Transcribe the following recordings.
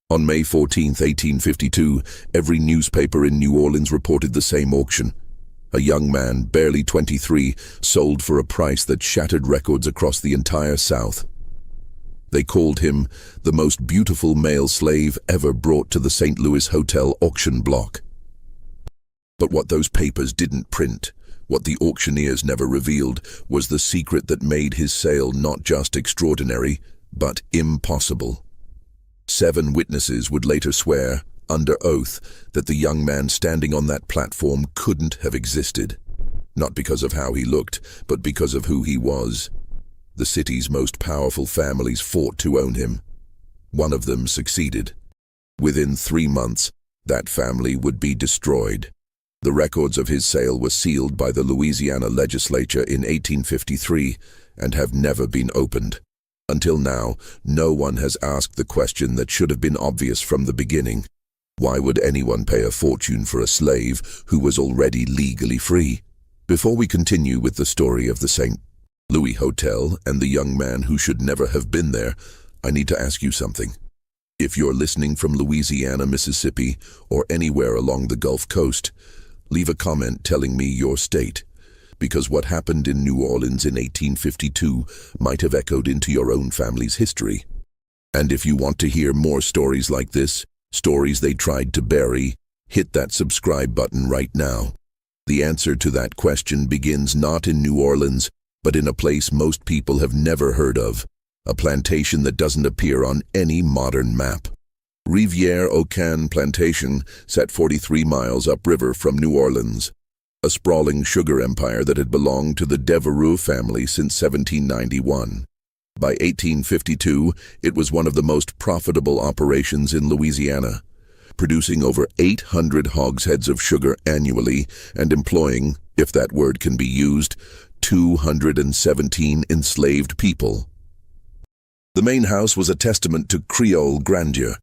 On May 14, 1852, every newspaper in New Orleans reported the same auction. A young man, barely 23, sold for a price that shattered records across the entire South. They called him the most beautiful male slave ever brought to the St. Louis Hotel auction block. But what those papers didn't print, what the auctioneers never revealed, was the secret that made his sale not just extraordinary, but impossible. 7 witnesses would later swear, under oath, that the young man standing on that platform couldn't have existed. Not because of how he looked, but because of who he was. The city's most powerful families fought to own him. One of them succeeded. Within 3 months, that family would be destroyed. The records of his sale were sealed by the Louisiana legislature in 1853 and have never been opened. Until now, no one has asked the question that should have been obvious from the beginning. Why would anyone pay a fortune for a slave who was already legally free? Before we continue with the story of the St. Louis Hotel and the young man who should never have been there, I need to ask you something. If you're listening from Louisiana, Mississippi, or anywhere along the Gulf Coast, leave a comment telling me your state, because what happened in New Orleans in 1852 might have echoed into your own family's history. And if you want to hear more stories like this, stories they tried to bury, hit that subscribe button right now. The answer to that question begins not in New Orleans, but in a place most people have never heard of, a plantation that doesn't appear on any modern map. Rivière-au-Can Plantation sat 43 miles upriver from New Orleans, a sprawling sugar empire that had belonged to the Devereux family since 1791. By 1852, it was one of the most profitable operations in Louisiana, producing over 800 hogsheads of sugar annually and employing, if that word can be used, 217 enslaved people. The main house was a testament to Creole grandeur,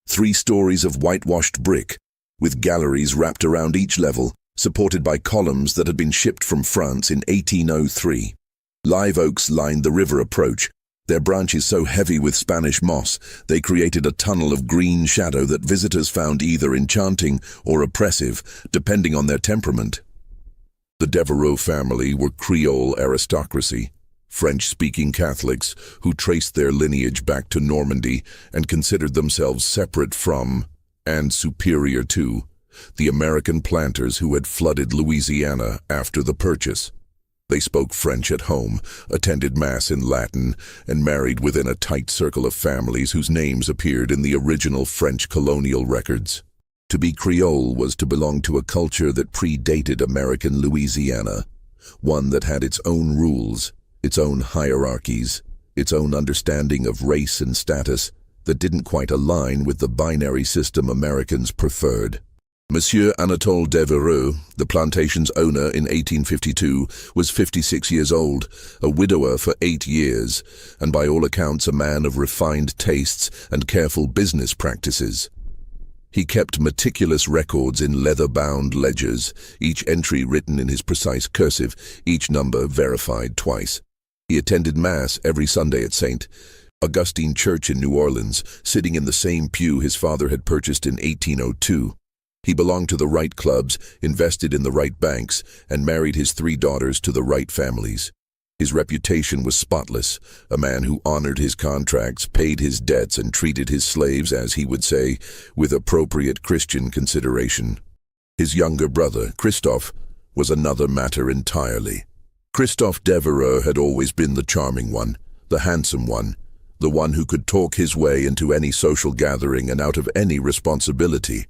3 stories of whitewashed brick, with galleries wrapped around each level, supported by columns that had been shipped from France in 1803. Live oaks lined the river approach, their branches so heavy with Spanish moss they created a tunnel of green shadow that visitors found either enchanting or oppressive, depending on their temperament. The Devereux family were Creole aristocracy, French-speaking Catholics who traced their lineage back to Normandy and considered themselves separate from, and superior to, the American planters who had flooded Louisiana after the purchase. They spoke French at home, attended Mass in Latin, and married within a tight circle of families whose names appeared in the original French colonial records. To be Creole was to belong to a culture that predated American Louisiana, one that had its own rules, its own hierarchies, its own understanding of race and status that didn't quite align with the binary system Americans preferred. Monsieur Anatole Devereux, the plantation's owner in 1852, was 56 years old, a widower for 8 years, and by all accounts a man of refined tastes and careful business practices. He kept meticulous records in leather-bound ledgers, each entry written in his precise cursive, each number verified twice. He attended Mass every Sunday at St. Augustine Church in New Orleans, sitting in the same pew his father had purchased in 1802. He belonged to the right clubs, invested in the right banks, and married his 3 daughters to the right families. His reputation was spotless, a man who honored his contracts, paid his debts, and treated his slaves, as he would say, with appropriate Christian consideration. His younger brother, Christophe, was another matter entirely. Christophe Devereux had always been the charming one, the handsome one, the one who could talk his way into any social gathering and out of any responsibility.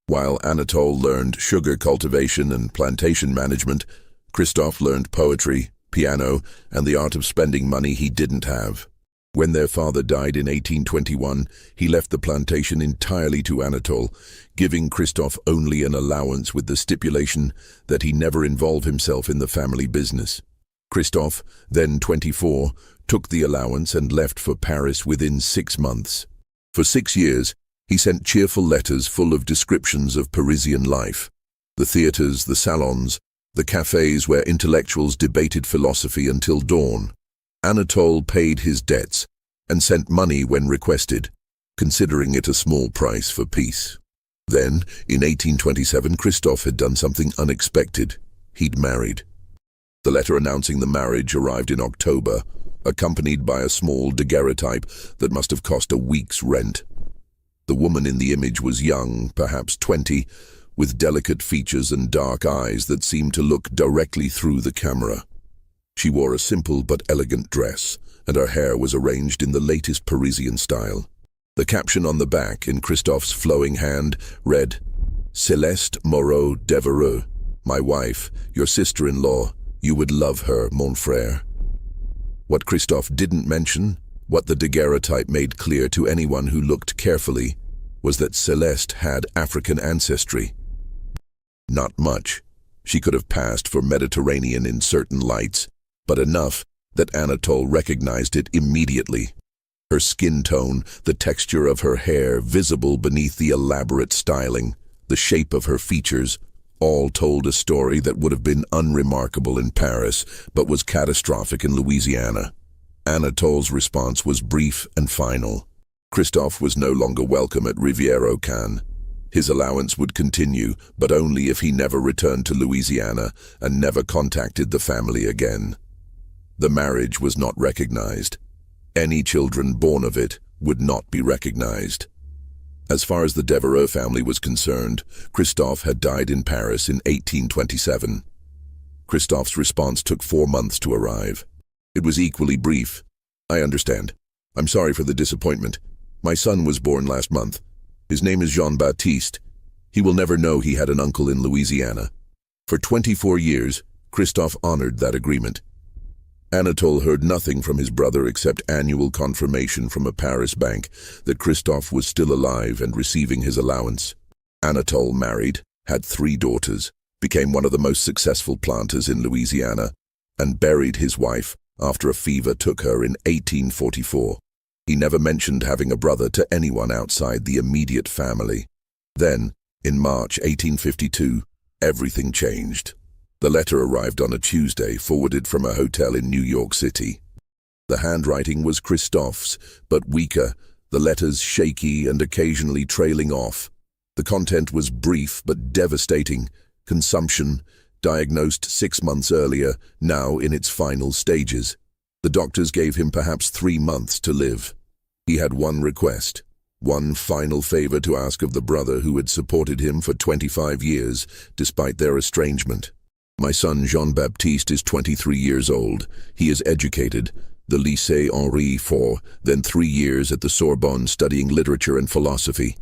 While Anatole learned sugar cultivation and plantation management, Christophe learned poetry, piano, and the art of spending money he didn't have. When their father died in 1821, he left the plantation entirely to Anatole, giving Christophe only an allowance with the stipulation that he never involve himself in the family business. Christophe, then 24, took the allowance and left for Paris within 6 months. For 6 years, he sent cheerful letters full of descriptions of Parisian life, the theaters, the salons, the cafes where intellectuals debated philosophy until dawn. Anatole paid his debts and sent money when requested, considering it a small price for peace. Then, in 1827, Christophe had done something unexpected. He'd married. The letter announcing the marriage arrived in October, accompanied by a small daguerreotype that must have cost a week's rent. The woman in the image was young, perhaps 20, with delicate features and dark eyes that seemed to look directly through the camera. She wore a simple but elegant dress, and her hair was arranged in the latest Parisian style. The caption on the back, in Christophe's flowing hand, read, "Céleste Moreau Devereux, my wife, your sister-in-law. You would love her, mon frère." What Christophe didn't mention, what the daguerreotype made clear to anyone who looked carefully, was that Céleste had African ancestry. Not much. She could have passed for Mediterranean in certain lights, but enough that Anatole recognized it immediately. Her skin tone, the texture of her hair visible beneath the elaborate styling, the shape of her features, all told a story that would have been unremarkable in Paris, but was catastrophic in Louisiana. Anatole's response was brief and final. Christophe was no longer welcome at Rivière-aux-Cannes. His allowance would continue, but only if he never returned to Louisiana and never contacted the family again. The marriage was not recognized. Any children born of it would not be recognized. As far as the Devereux family was concerned, Christophe had died in Paris in 1827. Christophe's response took 4 months to arrive. It was equally brief. "I understand. I'm sorry for the disappointment. My son was born last month. His name is Jean-Baptiste. He will never know he had an uncle in Louisiana." For 24 years, Christophe honored that agreement. Anatole heard nothing from his brother except annual confirmation from a Paris bank that Christophe was still alive and receiving his allowance. Anatole married, had 3 daughters, became one of the most successful planters in Louisiana, and buried his wife after a fever took her in 1844. He never mentioned having a brother to anyone outside the immediate family. Then, in March 1852, everything changed. The letter arrived on a Tuesday, forwarded from a hotel in New York City. The handwriting was Christophe's, but weaker, the letters shaky and occasionally trailing off. The content was brief but devastating. Consumption, diagnosed 6 months earlier, now in its final stages. The doctors gave him perhaps 3 months to live. He had one request, one final favor to ask of the brother who had supported him for 25 years, despite their estrangement. "My son Jean-Baptiste is 23 years old. He is educated, the Lycée Henri IV, then 3 years at the Sorbonne studying literature and philosophy.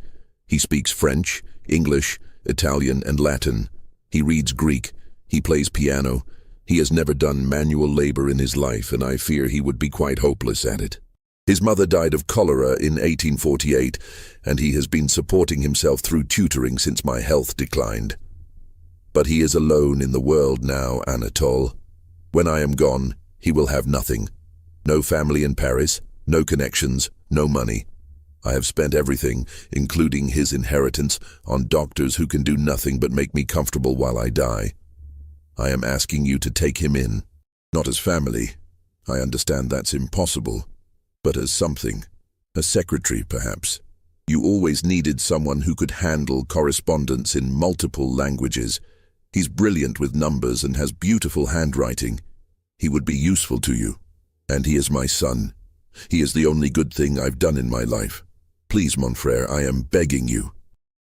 He speaks French, English, Italian, and Latin. He reads Greek. He plays piano. He has never done manual labor in his life, and I fear he would be quite hopeless at it. His mother died of cholera in 1848, and he has been supporting himself through tutoring since my health declined. But he is alone in the world now, Anatole. When I am gone, he will have nothing. No family in Paris, no connections, no money. I have spent everything, including his inheritance, on doctors who can do nothing but make me comfortable while I die. I am asking you to take him in. Not as family. I understand that's impossible. But as something. A secretary, perhaps. You always needed someone who could handle correspondence in multiple languages. He's brilliant with numbers and has beautiful handwriting. He would be useful to you. And he is my son. He is the only good thing I've done in my life. Please, mon frère, I am begging you."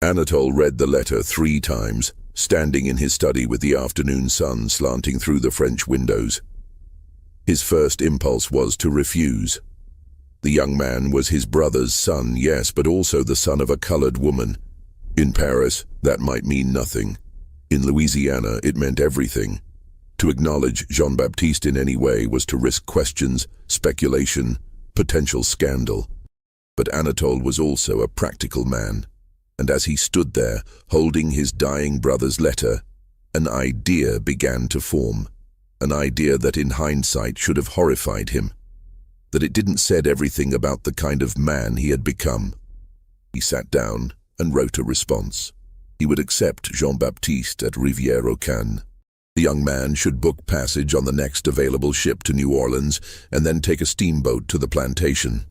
Anatole read the letter 3 times, standing in his study with the afternoon sun slanting through the French windows. His first impulse was to refuse. The young man was his brother's son, yes, but also the son of a colored woman. In Paris, that might mean nothing. In Louisiana, it meant everything. To acknowledge Jean-Baptiste in any way was to risk questions, speculation, potential scandal. But Anatole was also a practical man, and as he stood there, holding his dying brother's letter, an idea began to form. An idea that in hindsight should have horrified him. That it didn't said everything about the kind of man he had become. He sat down and wrote a response. He would accept Jean-Baptiste at Rivière-aux-Cannes. The young man should book passage on the next available ship to New Orleans and then take a steamboat to the plantation.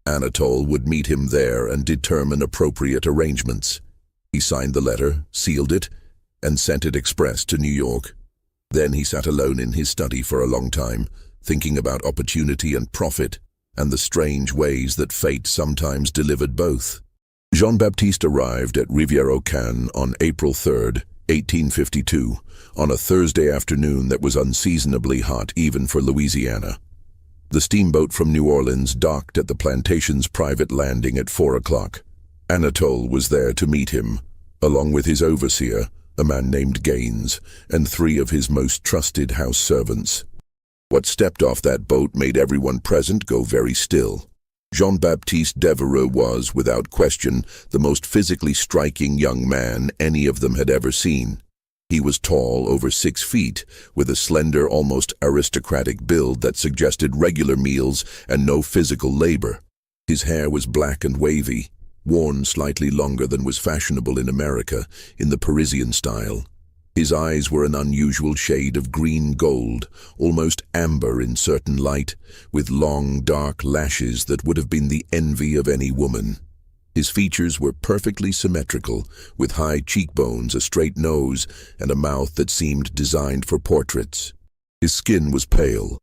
Anatole would meet him there and determine appropriate arrangements. He signed the letter, sealed it, and sent it express to New York. Then he sat alone in his study for a long time, thinking about opportunity and profit, and the strange ways that fate sometimes delivered both. Jean-Baptiste arrived at Rivière-aux-Cannes on April 3, 1852, on a Thursday afternoon that was unseasonably hot even for Louisiana. The steamboat from New Orleans docked at the plantation's private landing at 4 o'clock. Anatole was there to meet him, along with his overseer, a man named Gaines, and 3 of his most trusted house servants. What stepped off that boat made everyone present go very still. Jean-Baptiste Devereux was, without question, the most physically striking young man any of them had ever seen. He was tall, over 6 feet, with a slender, almost aristocratic build that suggested regular meals and no physical labor. His hair was black and wavy, worn slightly longer than was fashionable in America, in the Parisian style. His eyes were an unusual shade of green-gold, almost amber in certain light, with long, dark lashes that would have been the envy of any woman. His features were perfectly symmetrical, with high cheekbones, a straight nose, and a mouth that seemed designed for portraits. His skin was pale,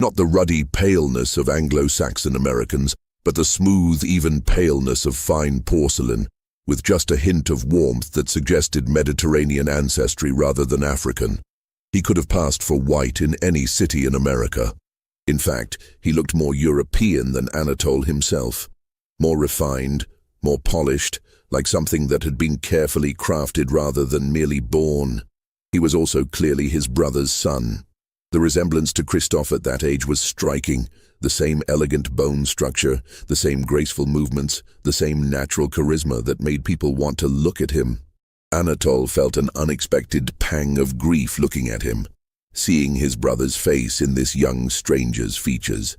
not the ruddy paleness of Anglo-Saxon Americans, but the smooth, even paleness of fine porcelain, with just a hint of warmth that suggested Mediterranean ancestry rather than African. He could have passed for white in any city in America. In fact, he looked more European than Anatole himself, more refined, more polished, like something that had been carefully crafted rather than merely born. He was also clearly his brother's son. The resemblance to Christophe at that age was striking. The same elegant bone structure, the same graceful movements, the same natural charisma that made people want to look at him. Anatole felt an unexpected pang of grief looking at him, seeing his brother's face in this young stranger's features.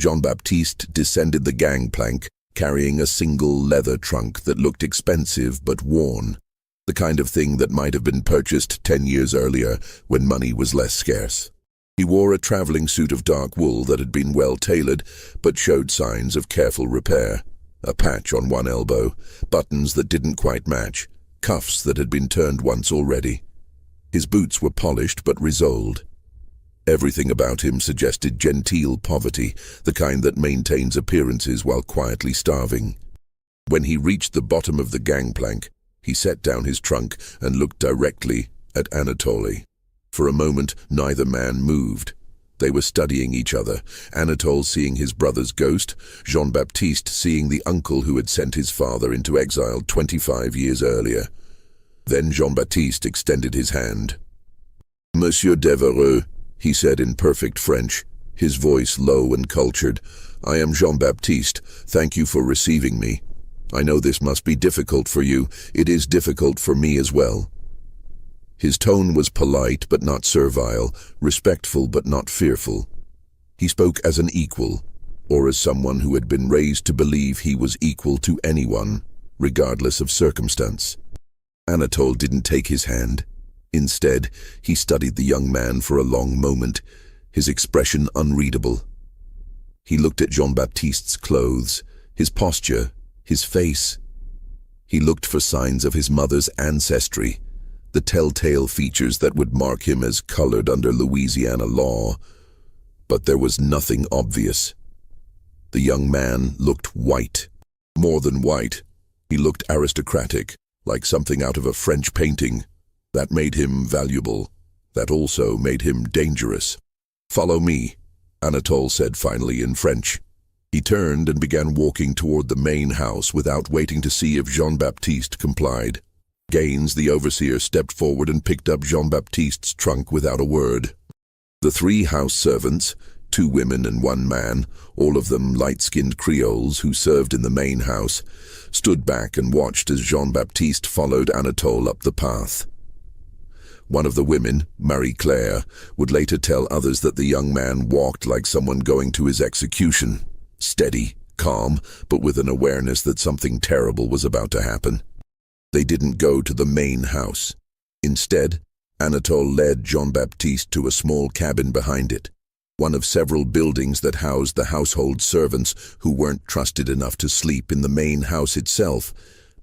Jean-Baptiste descended the gangplank, carrying a single leather trunk that looked expensive but worn, the kind of thing that might have been purchased 10 years earlier when money was less scarce. He wore a traveling suit of dark wool that had been well tailored, but showed signs of careful repair. A patch on one elbow, buttons that didn't quite match, cuffs that had been turned once already. His boots were polished but resoled. Everything about him suggested genteel poverty, the kind that maintains appearances while quietly starving. When he reached the bottom of the gangplank, he set down his trunk and looked directly at Anatole. For a moment, neither man moved. They were studying each other, Anatole seeing his brother's ghost, Jean-Baptiste seeing the uncle who had sent his father into exile 25 years earlier. Then Jean-Baptiste extended his hand. "Monsieur Devereux," he said in perfect French, his voice low and cultured, "I am Jean-Baptiste. Thank you for receiving me. I know this must be difficult for you. It is difficult for me as well." His tone was polite but not servile, respectful but not fearful. He spoke as an equal, or as someone who had been raised to believe he was equal to anyone, regardless of circumstance. Anatole didn't take his hand. Instead, he studied the young man for a long moment, his expression unreadable. He looked at Jean-Baptiste's clothes, his posture, his face. He looked for signs of his mother's ancestry, the telltale features that would mark him as colored under Louisiana law. But there was nothing obvious. The young man looked white. More than white, he looked aristocratic, like something out of a French painting. That made him valuable. That also made him dangerous. "Follow me," Anatole said finally in French. He turned and began walking toward the main house without waiting to see if Jean-Baptiste complied. Gaines, the overseer, stepped forward and picked up Jean-Baptiste's trunk without a word. The 3 house servants, 2 women and 1 man, all of them light-skinned Creoles who served in the main house, stood back and watched as Jean-Baptiste followed Anatole up the path. One of the women, Marie-Claire, would later tell others that the young man walked like someone going to his execution, steady, calm, but with an awareness that something terrible was about to happen. They didn't go to the main house. Instead, Anatole led Jean-Baptiste to a small cabin behind it. one of several buildings that housed the household servants who weren't trusted enough to sleep in the main house itself,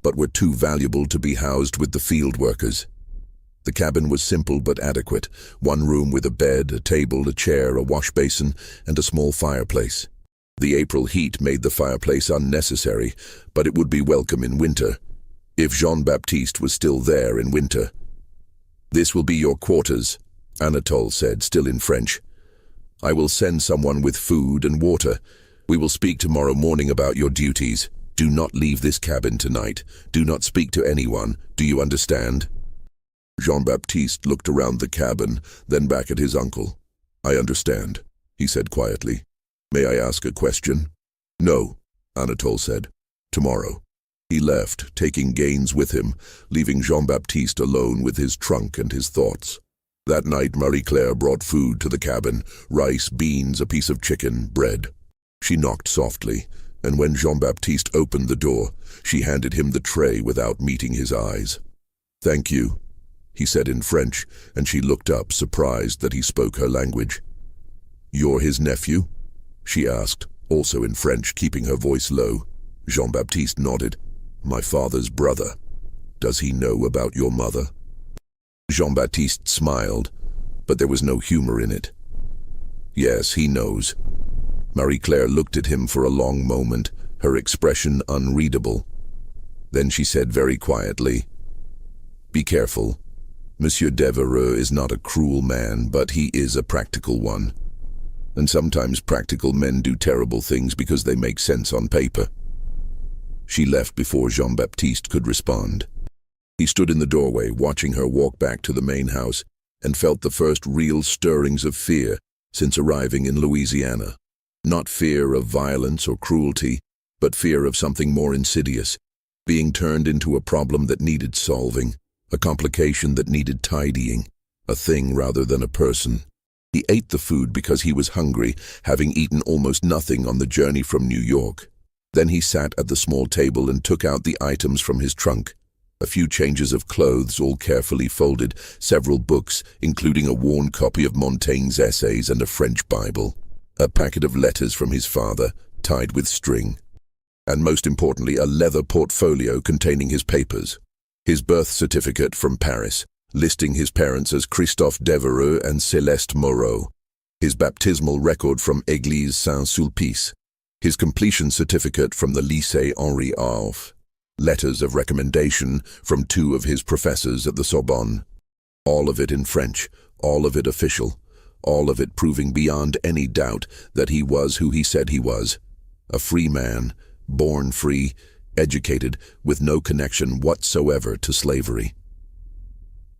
but were too valuable to be housed with the field workers. The cabin was simple but adequate, one room with a bed, a table, a chair, a wash basin, and a small fireplace. The April heat made the fireplace unnecessary, but it would be welcome in winter, if Jean-Baptiste was still there in winter. "This will be your quarters," Anatole said, still in French. "I will send someone with food and water. We will speak tomorrow morning about your duties. Do not leave this cabin tonight. Do not speak to anyone. Do you understand?" Jean-Baptiste looked around the cabin, then back at his uncle. "I understand," he said quietly. "May I ask a question?" "No," Anatole said. "Tomorrow." He left, taking Gaines with him, leaving Jean-Baptiste alone with his trunk and his thoughts. That night Marie-Claire brought food to the cabin: rice, beans, a piece of chicken, bread. She knocked softly, and when Jean-Baptiste opened the door, she handed him the tray without meeting his eyes. "Thank you," he said in French, and she looked up, surprised that he spoke her language. "You're his nephew?" she asked, also in French, keeping her voice low. Jean-Baptiste nodded. "My father's brother. Does he know about your mother?" Jean-Baptiste smiled, but there was no humor in it. "Yes, he knows." Marie-Claire looked at him for a long moment, her expression unreadable. Then she said very quietly, "Be careful. Monsieur Devereux is not a cruel man, but he is a practical one. And sometimes practical men do terrible things because they make sense on paper." She left before Jean-Baptiste could respond. He stood in the doorway, watching her walk back to the main house, and felt the first real stirrings of fear since arriving in Louisiana. Not fear of violence or cruelty, but fear of something more insidious, being turned into a problem that needed solving, a complication that needed tidying, a thing rather than a person. He ate the food because he was hungry, having eaten almost nothing on the journey from New York. Then he sat at the small table and took out the items from his trunk. A few changes of clothes, all carefully folded, several books, including a worn copy of Montaigne's essays and a French Bible, a packet of letters from his father, tied with string, and most importantly, a leather portfolio containing his papers. His birth certificate from Paris, listing his parents as Christophe Devereux and Céleste Moreau. His baptismal record from Église Saint-Sulpice. His completion certificate from the Lycée Henri Alphe. Letters of recommendation from 2 of his professors at the Sorbonne. All of it in French, all of it official, all of it proving beyond any doubt that he was who he said he was. A free man, born free, educated, with no connection whatsoever to slavery.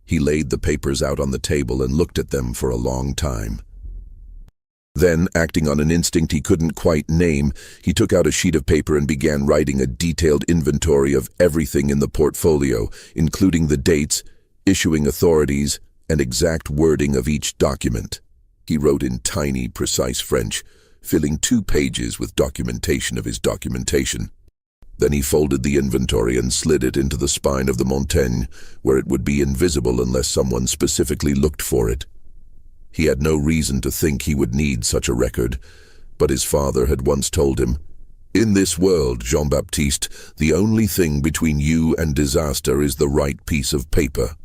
He laid the papers out on the table and looked at them for a long time. Then, acting on an instinct he couldn't quite name, he took out a sheet of paper and began writing a detailed inventory of everything in the portfolio, including the dates, issuing authorities, and exact wording of each document. He wrote in tiny, precise French, filling 2 pages with documentation of his documentation. Then he folded the inventory and slid it into the spine of the Montaigne, where it would be invisible unless someone specifically looked for it. He had no reason to think he would need such a record, but his father had once told him, "In this world, Jean-Baptiste, the only thing between you and disaster is the right piece of paper.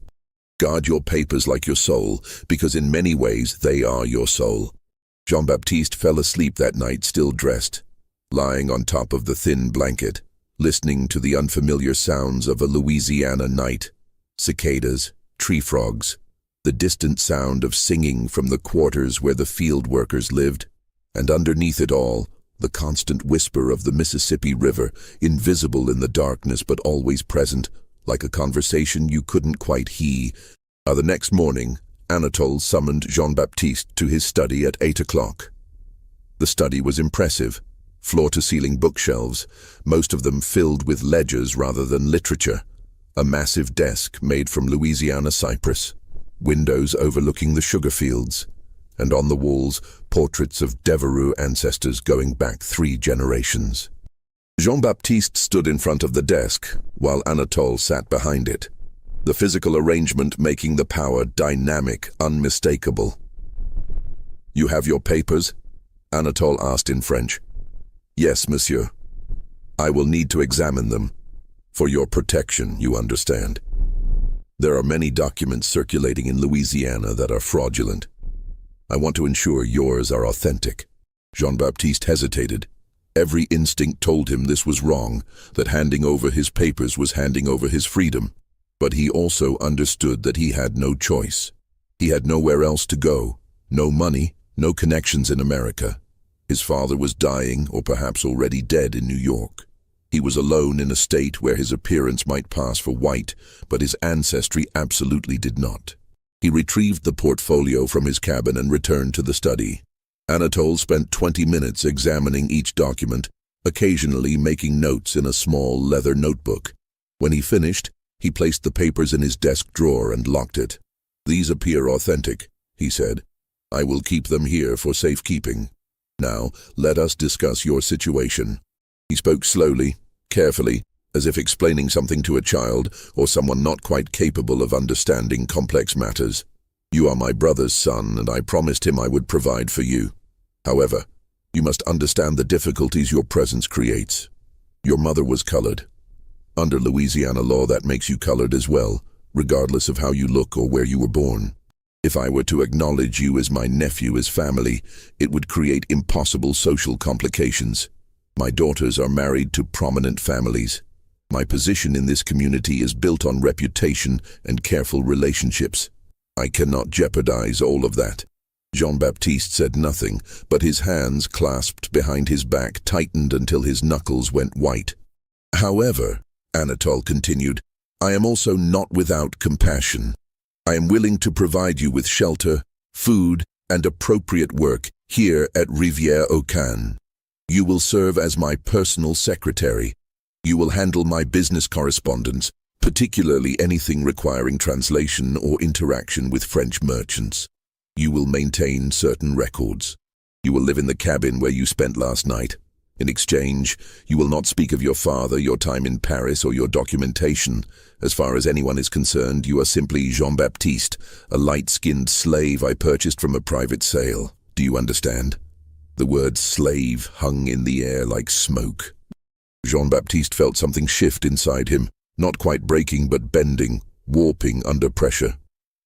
Guard your papers like your soul, because in many ways they are your soul." Jean-Baptiste fell asleep that night still dressed, lying on top of the thin blanket, listening to the unfamiliar sounds of a Louisiana night, cicadas, tree frogs, the distant sound of singing from the quarters where the field workers lived, and underneath it all, the constant whisper of the Mississippi River, invisible in the darkness but always present, like a conversation you couldn't quite hear. The next morning, Anatole summoned Jean-Baptiste to his study at 8 o'clock. The study was impressive. Floor-to-ceiling bookshelves, most of them filled with ledgers rather than literature, a massive desk made from Louisiana cypress, windows overlooking the sugar fields, and on the walls, portraits of Devereux ancestors going back 3 generations. Jean-Baptiste stood in front of the desk, while Anatole sat behind it, the physical arrangement making the power dynamic, unmistakable. You have your papers? Anatole asked in French. Yes, monsieur. I will need to examine them. For your protection, you understand. There are many documents circulating in Louisiana that are fraudulent. I want to ensure yours are authentic. Jean-Baptiste hesitated. Every instinct told him this was wrong, that handing over his papers was handing over his freedom. But he also understood that he had no choice. He had nowhere else to go, no money, no connections in America. His father was dying or perhaps already dead in New York. He was alone in a state where his appearance might pass for white, but his ancestry absolutely did not. He retrieved the portfolio from his cabin and returned to the study. Anatole spent 20 minutes examining each document, occasionally making notes in a small leather notebook. When he finished, he placed the papers in his desk drawer and locked it. These appear authentic, he said. I will keep them here for safekeeping. Now, let us discuss your situation. He spoke slowly, carefully, as if explaining something to a child or someone not quite capable of understanding complex matters. You are my brother's son, and I promised him I would provide for you. However, you must understand the difficulties your presence creates. Your mother was colored. Under Louisiana law, that makes you colored as well, regardless of how you look or where you were born. If I were to acknowledge you as my nephew as family, it would create impossible social complications. My daughters are married to prominent families. My position in this community is built on reputation and careful relationships. I cannot jeopardize all of that. Jean-Baptiste said nothing, but his hands clasped behind his back tightened until his knuckles went white. However, Anatole continued, I am also not without compassion. I am willing to provide you with shelter, food, and appropriate work here at Rivière-aux-Cannes. You will serve as my personal secretary. You will handle my business correspondence, particularly anything requiring translation or interaction with French merchants. You will maintain certain records. You will live in the cabin where you spent last night. In exchange, you will not speak of your father, your time in Paris, or your documentation. As far as anyone is concerned, you are simply Jean-Baptiste, a light-skinned slave I purchased from a private sale. Do you understand? The word slave hung in the air like smoke. Jean-Baptiste felt something shift inside him, not quite breaking but bending, warping under pressure.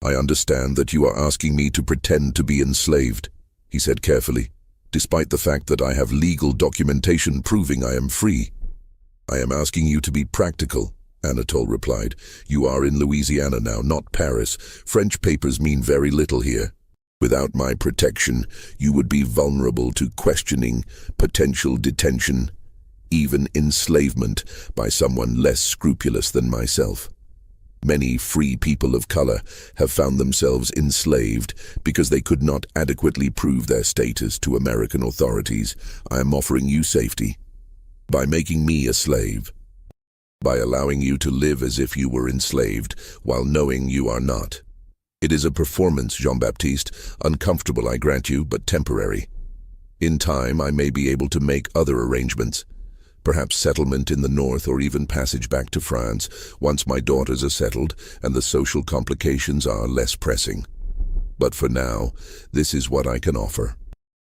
I understand that you are asking me to pretend to be enslaved, he said carefully, despite the fact that I have legal documentation proving I am free. I am asking you to be practical, Anatole replied. You are in Louisiana now, not Paris. French papers mean very little here. Without my protection, you would be vulnerable to questioning, potential detention, even enslavement by someone less scrupulous than myself. Many free people of color have found themselves enslaved because they could not adequately prove their status to American authorities. I am offering you safety by making me a slave, by allowing you to live as if you were enslaved while knowing you are not. It is a performance, Jean-Baptiste, uncomfortable, I grant you, but temporary. In time, I may be able to make other arrangements. Perhaps settlement in the north or even passage back to France once my daughters are settled and the social complications are less pressing. But for now, this is what I can offer.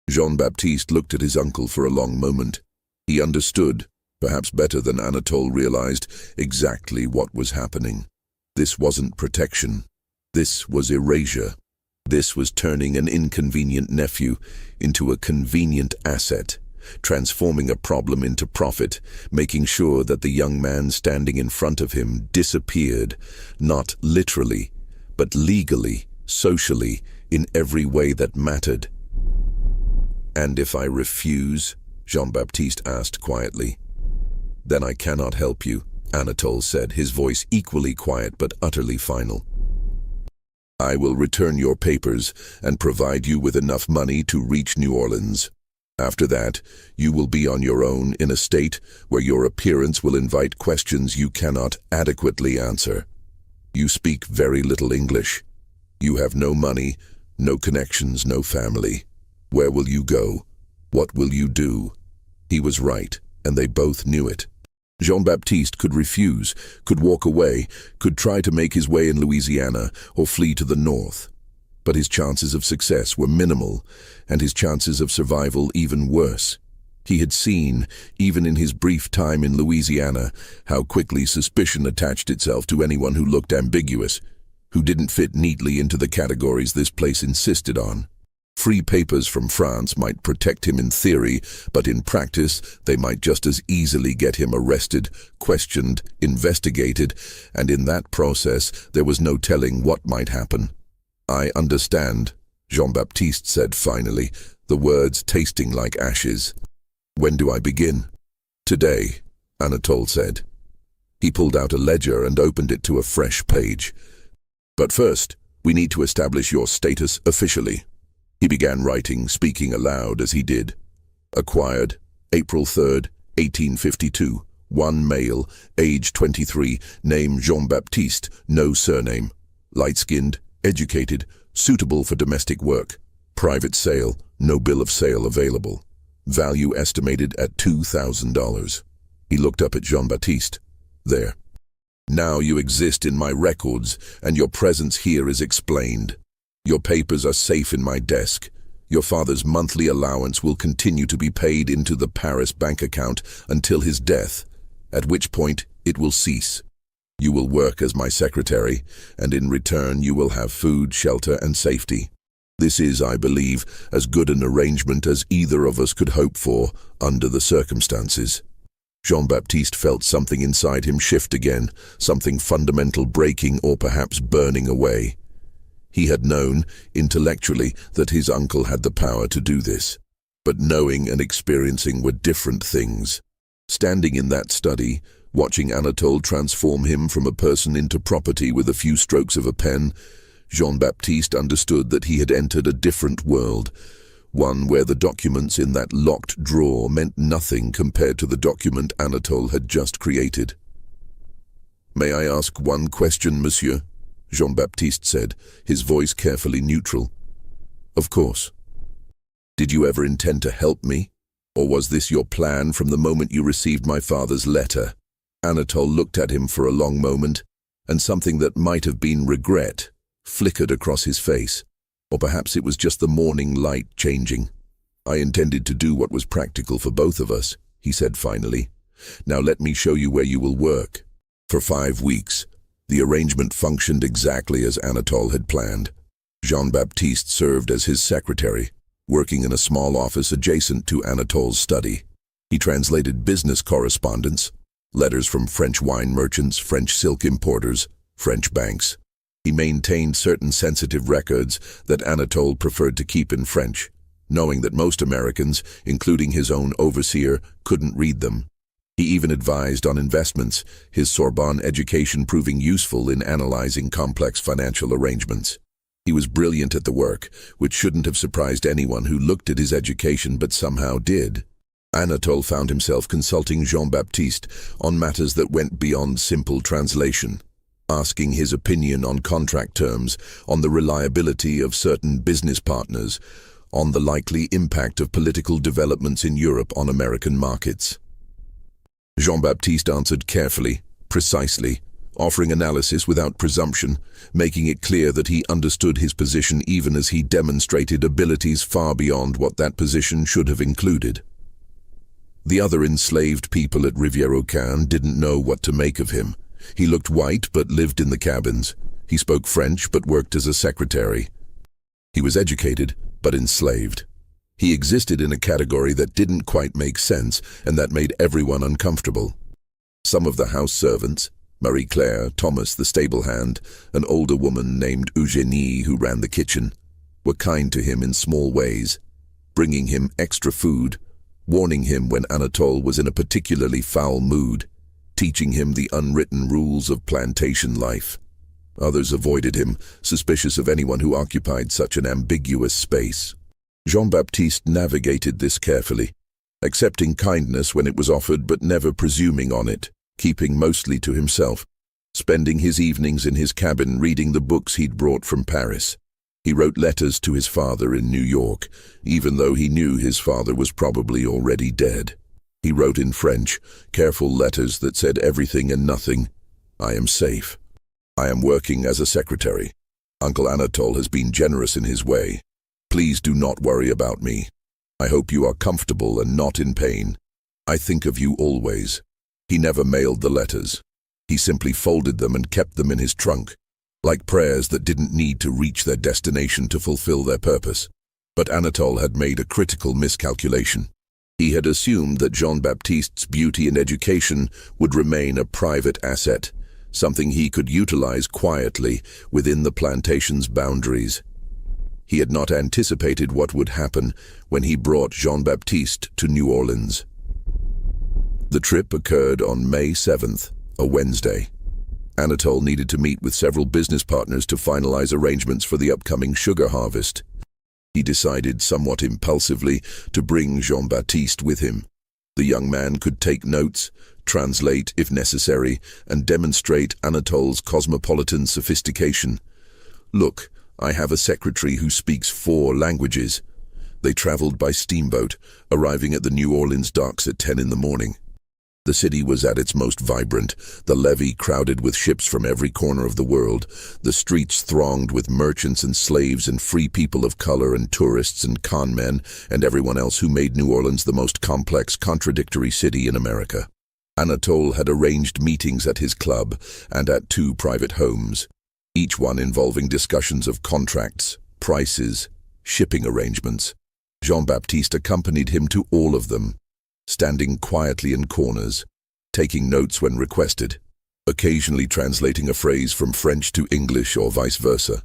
Jean-Baptiste looked at his uncle for a long moment. He understood, perhaps better than Anatole realized, exactly what was happening. This wasn't protection. This was erasure. This was turning an inconvenient nephew into a convenient asset, transforming a problem into profit, making sure that the young man standing in front of him disappeared, not literally, but legally, socially, in every way that mattered. And if I refuse? Jean-Baptiste asked quietly. Then I cannot help you, Anatole said, his voice equally quiet but utterly final. I will return your papers and provide you with enough money to reach New Orleans. After that, you will be on your own in a state where your appearance will invite questions you cannot adequately answer. You speak very little English. You have no money, no connections, no family. Where will you go? What will you do? He was right, and they both knew it. Jean-Baptiste could refuse, could walk away, could try to make his way in Louisiana or flee to the north. but his chances of success were minimal, and his chances of survival even worse. He had seen, even in his brief time in Louisiana, how quickly suspicion attached itself to anyone who looked ambiguous, who didn't fit neatly into the categories this place insisted on. Free papers from France might protect him in theory, but in practice they might just as easily get him arrested, questioned, investigated, and in that process there was no telling what might happen. "I understand," Jean-Baptiste said finally, the words tasting like ashes. "When do I begin?" "Today," Anatole said. He pulled out a ledger and opened it to a fresh page. "But first, we need to establish your status officially." He began writing, speaking aloud as he did. "Acquired, April 3rd, 1852. 1 male, age 23, name Jean-Baptiste, no surname. Light-skinned, educated, suitable for domestic work. Private sale, no bill of sale available. Value estimated at $2,000. He looked up at Jean-Baptiste. "There. Now you exist in my records, and your presence here is explained. Your papers are safe in my desk. Your father's monthly allowance will continue to be paid into the Paris bank account until his death, at which point it will cease. You will work as my secretary, and in return you will have food, shelter, and safety. This is, I believe, as good an arrangement as either of us could hope for under the circumstances." Jean-Baptiste felt something inside him shift again, something fundamental breaking or perhaps burning away. He had known, intellectually, that his uncle had the power to do this. But knowing and experiencing were different things. Standing in that study, watching Anatole transform him from a person into property with a few strokes of a pen, Jean-Baptiste understood that he had entered a different world, one where the documents in that locked drawer meant nothing compared to the document Anatole had just created. "May I ask one question, monsieur?" Jean-Baptiste said, his voice carefully neutral. "Of course. Did you ever intend to help me? Or was this your plan from the moment you received my father's letter?" Anatole looked at him for a long moment, and something that might have been regret flickered across his face. Or perhaps it was just the morning light changing. "I intended to do what was practical for both of us," he said finally. "Now let me show you where you will work." For 5 weeks, the arrangement functioned exactly as Anatole had planned. Jean-Baptiste served as his secretary, working in a small office adjacent to Anatole's study. He translated business correspondence, letters from French wine merchants, French silk importers, French banks. He maintained certain sensitive records that Anatole preferred to keep in French, knowing that most Americans, including his own overseer, couldn't read them. He even advised on investments, his Sorbonne education proving useful in analyzing complex financial arrangements. He was brilliant at the work, which shouldn't have surprised anyone who looked at his education but somehow did. Anatole found himself consulting Jean-Baptiste on matters that went beyond simple translation, asking his opinion on contract terms, on the reliability of certain business partners, on the likely impact of political developments in Europe on American markets. Jean-Baptiste answered carefully, precisely, offering analysis without presumption, making it clear that he understood his position even as he demonstrated abilities far beyond what that position should have included. The other enslaved people at Rivière-aux-Quins didn't know what to make of him. He looked white but lived in the cabins. He spoke French but worked as a secretary. He was educated but enslaved. He existed in a category that didn't quite make sense and that made everyone uncomfortable. Some of the house servants, Marie-Claire, Thomas the stable hand, an older woman named Eugénie who ran the kitchen, were kind to him in small ways, bringing him extra food, warning him when Anatole was in a particularly foul mood, teaching him the unwritten rules of plantation life. Others avoided him, suspicious of anyone who occupied such an ambiguous space. Jean-Baptiste navigated this carefully, accepting kindness when it was offered but never presuming on it, keeping mostly to himself, spending his evenings in his cabin reading the books he'd brought from Paris. He wrote letters to his father in New York, even though he knew his father was probably already dead. He wrote in French, careful letters that said everything and nothing. "I am safe. I am working as a secretary. Uncle Anatole has been generous in his way. Please do not worry about me. I hope you are comfortable and not in pain. I think of you always. He never mailed the letters. He simply folded them and kept them in his trunk, like prayers that didn't need to reach their destination to fulfill their purpose. But Anatole had made a critical miscalculation. He had assumed that Jean-Baptiste's beauty and education would remain a private asset, something he could utilize quietly within the plantation's boundaries. He had not anticipated what would happen when he brought Jean-Baptiste to New Orleans. The trip occurred on May 7th, a Wednesday. Anatole needed to meet with several business partners to finalize arrangements for the upcoming sugar harvest. He decided somewhat impulsively to bring Jean-Baptiste with him. The young man could take notes, translate if necessary, and demonstrate Anatole's cosmopolitan sophistication. "Look, I have a secretary who speaks 4 languages. They traveled by steamboat, arriving at the New Orleans docks at 10 in the morning. The city was at its most vibrant, the levee crowded with ships from every corner of the world, the streets thronged with merchants and slaves and free people of color and tourists and con men and everyone else who made New Orleans the most complex, contradictory city in America. Anatole had arranged meetings at his club and at 2 private homes, each one involving discussions of contracts, prices, shipping arrangements. Jean-Baptiste accompanied him to all of them, standing quietly in corners, taking notes when requested, occasionally translating a phrase from French to English or vice versa.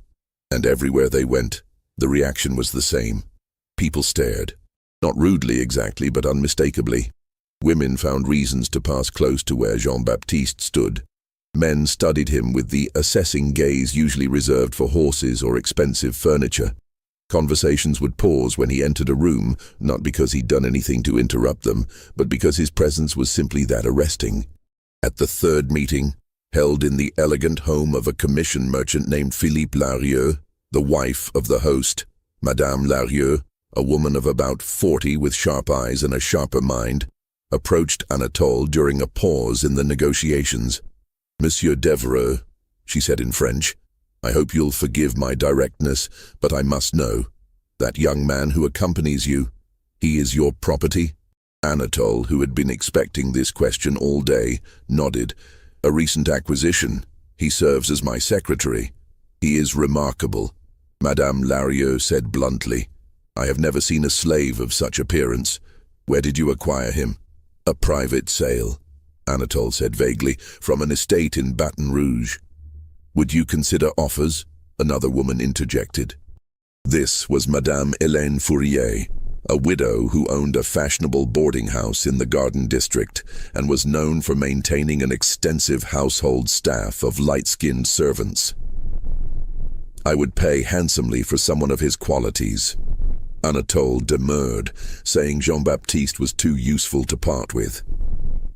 And everywhere they went, the reaction was the same. People stared. Not rudely exactly, but unmistakably. Women found reasons to pass close to where Jean-Baptiste stood. Men studied him with the assessing gaze usually reserved for horses or expensive furniture. Conversations would pause when he entered a room, not because he'd done anything to interrupt them, but because his presence was simply that arresting. At the 3rd meeting, held in the elegant home of a commission merchant named Philippe Larieux, the wife of the host, Madame Larieux, a woman of about 40 with sharp eyes and a sharper mind, approached Anatole during a pause in the negotiations. "Monsieur Devereux," she said in French, "I hope you'll forgive my directness, but I must know. That young man who accompanies you, he is your property?" Anatole, who had been expecting this question all day, nodded. "A recent acquisition. He serves as my secretary. He is remarkable," Madame Larieux said bluntly. "I have never seen a slave of such appearance. Where did you acquire him?" "A private sale," Anatole said vaguely, "from an estate in Baton Rouge." "Would you consider offers?" another woman interjected. This was Madame Hélène Fourier, a widow who owned a fashionable boarding house in the Garden District and was known for maintaining an extensive household staff of light-skinned servants. "I would pay handsomely for someone of his qualities." Anatole demurred, saying Jean-Baptiste was too useful to part with.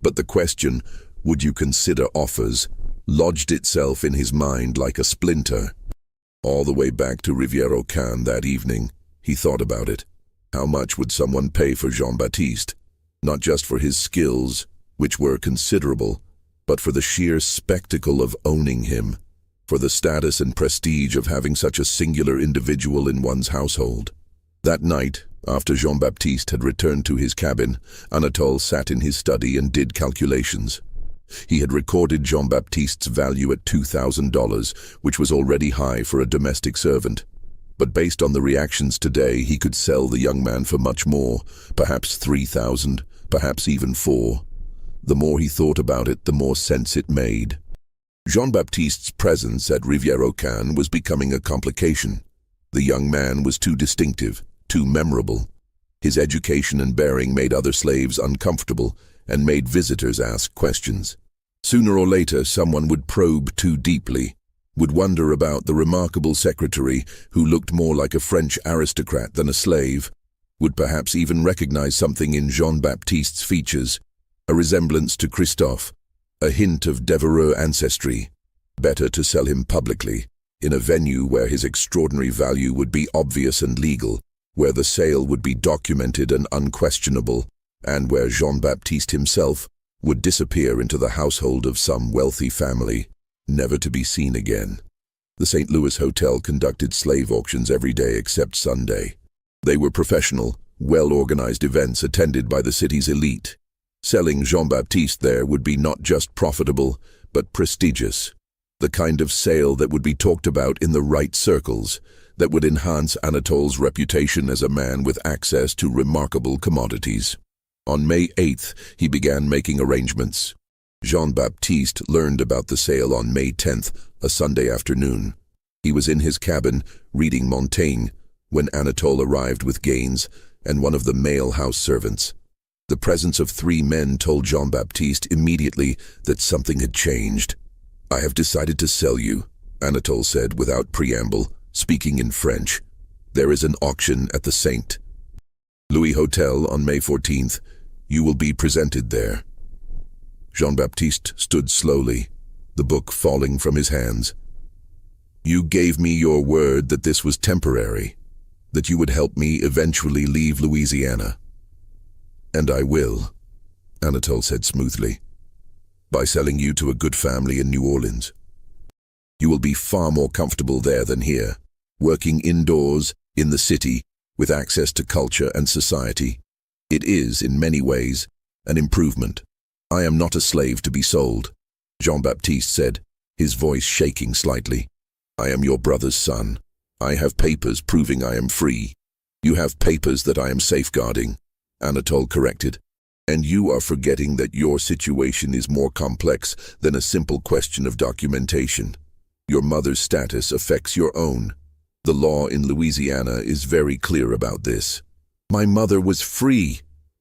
But the question, "Would you consider offers?" lodged itself in his mind like a splinter. All the way back to Rivière-aux-Cannes that evening, he thought about it. How much would someone pay for Jean-Baptiste? Not just for his skills, which were considerable, but for the sheer spectacle of owning him, for the status and prestige of having such a singular individual in one's household. That night, after Jean-Baptiste had returned to his cabin, Anatole sat in his study and did calculations. He had recorded Jean-Baptiste's value at $2,000, which was already high for a domestic servant. But based on the reactions today, he could sell the young man for much more, perhaps $3,000, perhaps even $4,000. The more he thought about it, the more sense it made. Jean-Baptiste's presence at Rivière-aux-Cannes was becoming a complication. The young man was too distinctive, too memorable. His education and bearing made other slaves uncomfortable and made visitors ask questions. Sooner or later, someone would probe too deeply, would wonder about the remarkable secretary who looked more like a French aristocrat than a slave, would perhaps even recognize something in Jean-Baptiste's features, a resemblance to Christophe, a hint of Devereux ancestry. Better to sell him publicly, in a venue where his extraordinary value would be obvious and legal, where the sale would be documented and unquestionable, and where Jean-Baptiste himself would disappear into the household of some wealthy family, never to be seen again. The St. Louis Hotel conducted slave auctions every day except Sunday. They were professional, well-organized events attended by the city's elite. Selling Jean-Baptiste there would be not just profitable, but prestigious. The kind of sale that would be talked about in the right circles, that would enhance Anatole's reputation as a man with access to remarkable commodities. On May 8th, he began making arrangements. Jean-Baptiste learned about the sale on May 10th, a Sunday afternoon. He was in his cabin, reading Montaigne, when Anatole arrived with Gaines and one of the male house servants. The presence of 3 men told Jean-Baptiste immediately that something had changed. "I have decided to sell you," Anatole said without preamble, speaking in French. "There is an auction at the St. Louis Hotel on May 14th. You will be presented there." Jean-Baptiste stood slowly, the book falling from his hands. "You gave me your word that this was temporary, that you would help me eventually leave Louisiana." "And I will," Anatole said smoothly, "by selling you to a good family in New Orleans. You will be far more comfortable there than here, working indoors, in the city, with access to culture and society. It is, in many ways, an improvement. I am not a slave to be sold," Jean-Baptiste said, his voice shaking slightly. "I am your brother's son. I have papers proving I am free." "You have papers that I am safeguarding," Anatole corrected. "And you are forgetting that your situation is more complex than a simple question of documentation. Your mother's status affects your own. The law in Louisiana is very clear about this." "My mother was free,"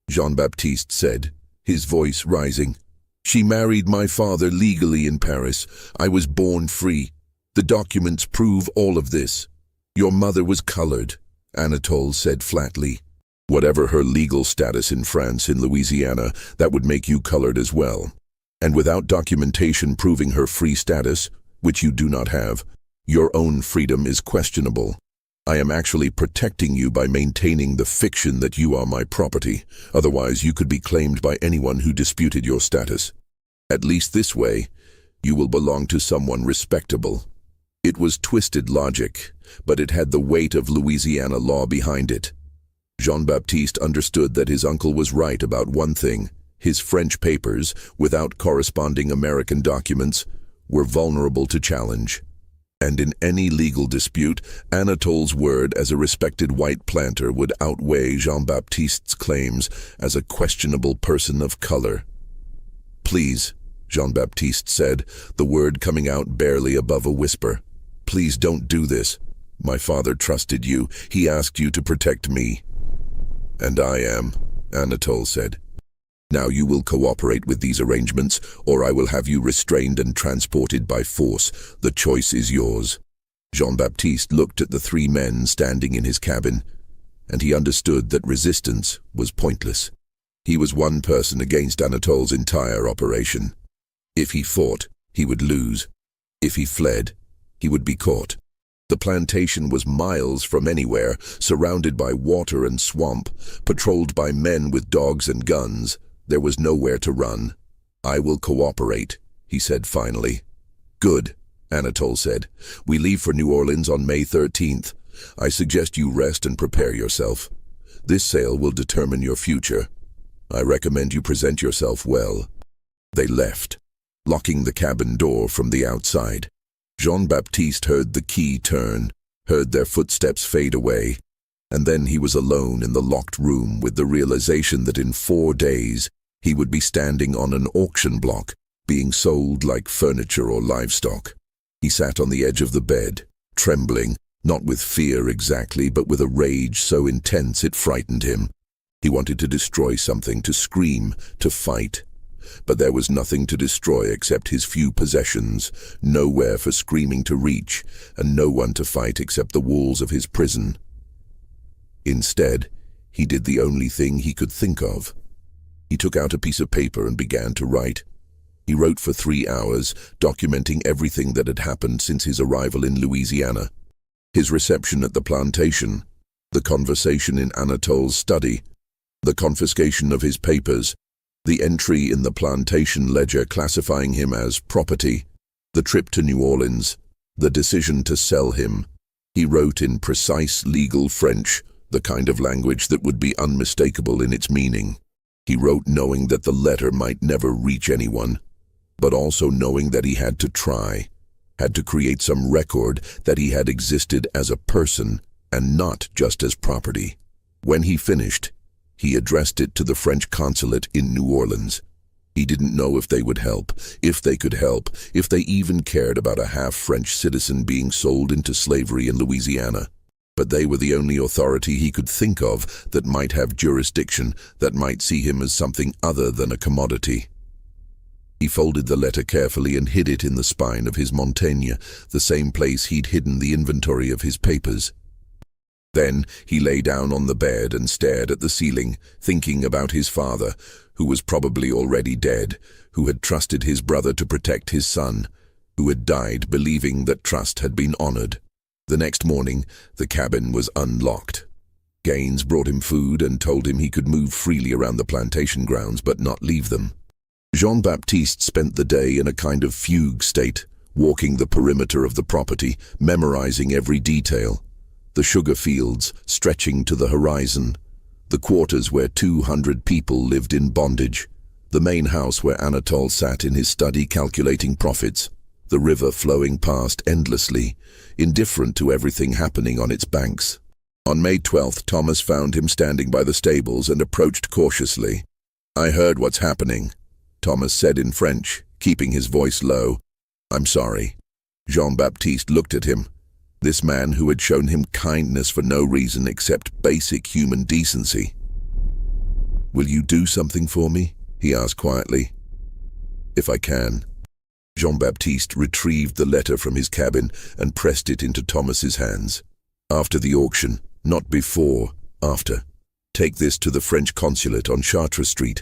Jean-Baptiste said, his voice rising. "She married my father legally in Paris. I was born free. The documents prove all of this." "Your mother was colored," Anatole said flatly. "Whatever her legal status in France and Louisiana, that would make you colored as well. And without documentation proving her free status, which you do not have, your own freedom is questionable. I am actually protecting you by maintaining the fiction that you are my property. Otherwise, you could be claimed by anyone who disputed your status. At least this way, you will belong to someone respectable." It was twisted logic, but it had the weight of Louisiana law behind it. Jean-Baptiste understood that his uncle was right about one thing. His French papers, without corresponding American documents, were vulnerable to challenge. And in any legal dispute, Anatole's word as a respected white planter would outweigh Jean-Baptiste's claims as a questionable person of color. "Please," Jean-Baptiste said, the word coming out barely above a whisper. "Please don't do this. My father trusted you. He asked you to protect me." "And I am," Anatole said. "Now you will cooperate with these arrangements, or I will have you restrained and transported by force. The choice is yours." Jean-Baptiste looked at the 3 men standing in his cabin, and he understood that resistance was pointless. He was one person against Anatole's entire operation. If he fought, he would lose. If he fled, he would be caught. The plantation was miles from anywhere, surrounded by water and swamp, patrolled by men with dogs and guns. There was nowhere to run. "I will cooperate," he said finally. "Good," Anatole said. "We leave for New Orleans on May 13th. I suggest you rest and prepare yourself. This sale will determine your future. I recommend you present yourself well." They left, locking the cabin door from the outside. Jean-Baptiste heard the key turn, heard their footsteps fade away, and then he was alone in the locked room with the realization that in 4 days he would be standing on an auction block, being sold like furniture or livestock. He sat on the edge of the bed, trembling, not with fear exactly, but with a rage so intense it frightened him. He wanted to destroy something, to scream, to fight. But there was nothing to destroy except his few possessions, nowhere for screaming to reach, and no one to fight except the walls of his prison. Instead, he did the only thing he could think of. He took out a piece of paper and began to write. He wrote for 3 hours, documenting everything that had happened since his arrival in Louisiana. His reception at the plantation, the conversation in Anatole's study, the confiscation of his papers, the entry in the plantation ledger classifying him as property, the trip to New Orleans, the decision to sell him. He wrote in precise legal French, the kind of language that would be unmistakable in its meaning. He wrote knowing that the letter might never reach anyone, but also knowing that he had to try, had to create some record that he had existed as a person and not just as property. When he finished, he addressed it to the French consulate in New Orleans. He didn't know if they would help, if they could help, if they even cared about a half-French citizen being sold into slavery in Louisiana. But they were the only authority he could think of that might have jurisdiction, that might see him as something other than a commodity. He folded the letter carefully and hid it in the spine of his Montaigne, the same place he'd hidden the inventory of his papers. Then he lay down on the bed and stared at the ceiling, thinking about his father, who was probably already dead, who had trusted his brother to protect his son, who had died believing that trust had been honored. The next morning, the cabin was unlocked. Gaines brought him food and told him he could move freely around the plantation grounds but not leave them. Jean-Baptiste spent the day in a kind of fugue state, walking the perimeter of the property, memorizing every detail. The sugar fields stretching to the horizon, the quarters where 200 people lived in bondage, the main house where Anatole sat in his study calculating profits, the river flowing past endlessly, indifferent to everything happening on its banks. On May 12th, Thomas found him standing by the stables and approached cautiously. "I heard what's happening," Thomas said in French, keeping his voice low. "I'm sorry." Jean-Baptiste looked at him. This man who had shown him kindness for no reason except basic human decency. "Will you do something for me?" he asked quietly. "If I can." Jean-Baptiste retrieved the letter from his cabin and pressed it into Thomas's hands. "After the auction, not before, after. Take this to the French consulate on Chartres Street.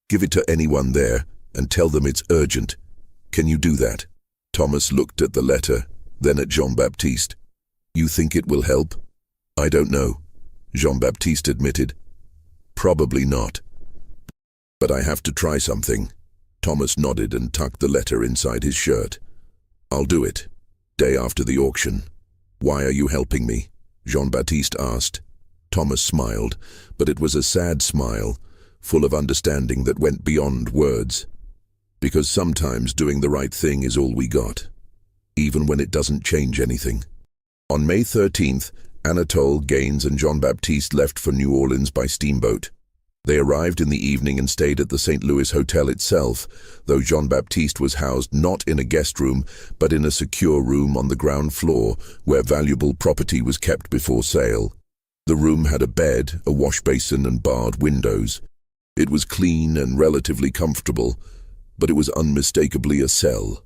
Give it to anyone there and tell them it's urgent. Can you do that?" Thomas looked at the letter, then at Jean-Baptiste. "You think it will help?" "I don't know," Jean-Baptiste admitted. "Probably not. But I have to try something." Thomas nodded and tucked the letter inside his shirt. "I'll do it. Day after the auction." "Why are you helping me?" Jean-Baptiste asked. Thomas smiled, but it was a sad smile, full of understanding that went beyond words. "Because sometimes doing the right thing is all we got, even when it doesn't change anything." On May 13th, Anatole, Gaines, and Jean-Baptiste left for New Orleans by steamboat. They arrived in the evening and stayed at the St. Louis Hotel itself, though Jean-Baptiste was housed not in a guest room, but in a secure room on the ground floor, where valuable property was kept before sale. The room had a bed, a wash basin, and barred windows. It was clean and relatively comfortable, but it was unmistakably a cell.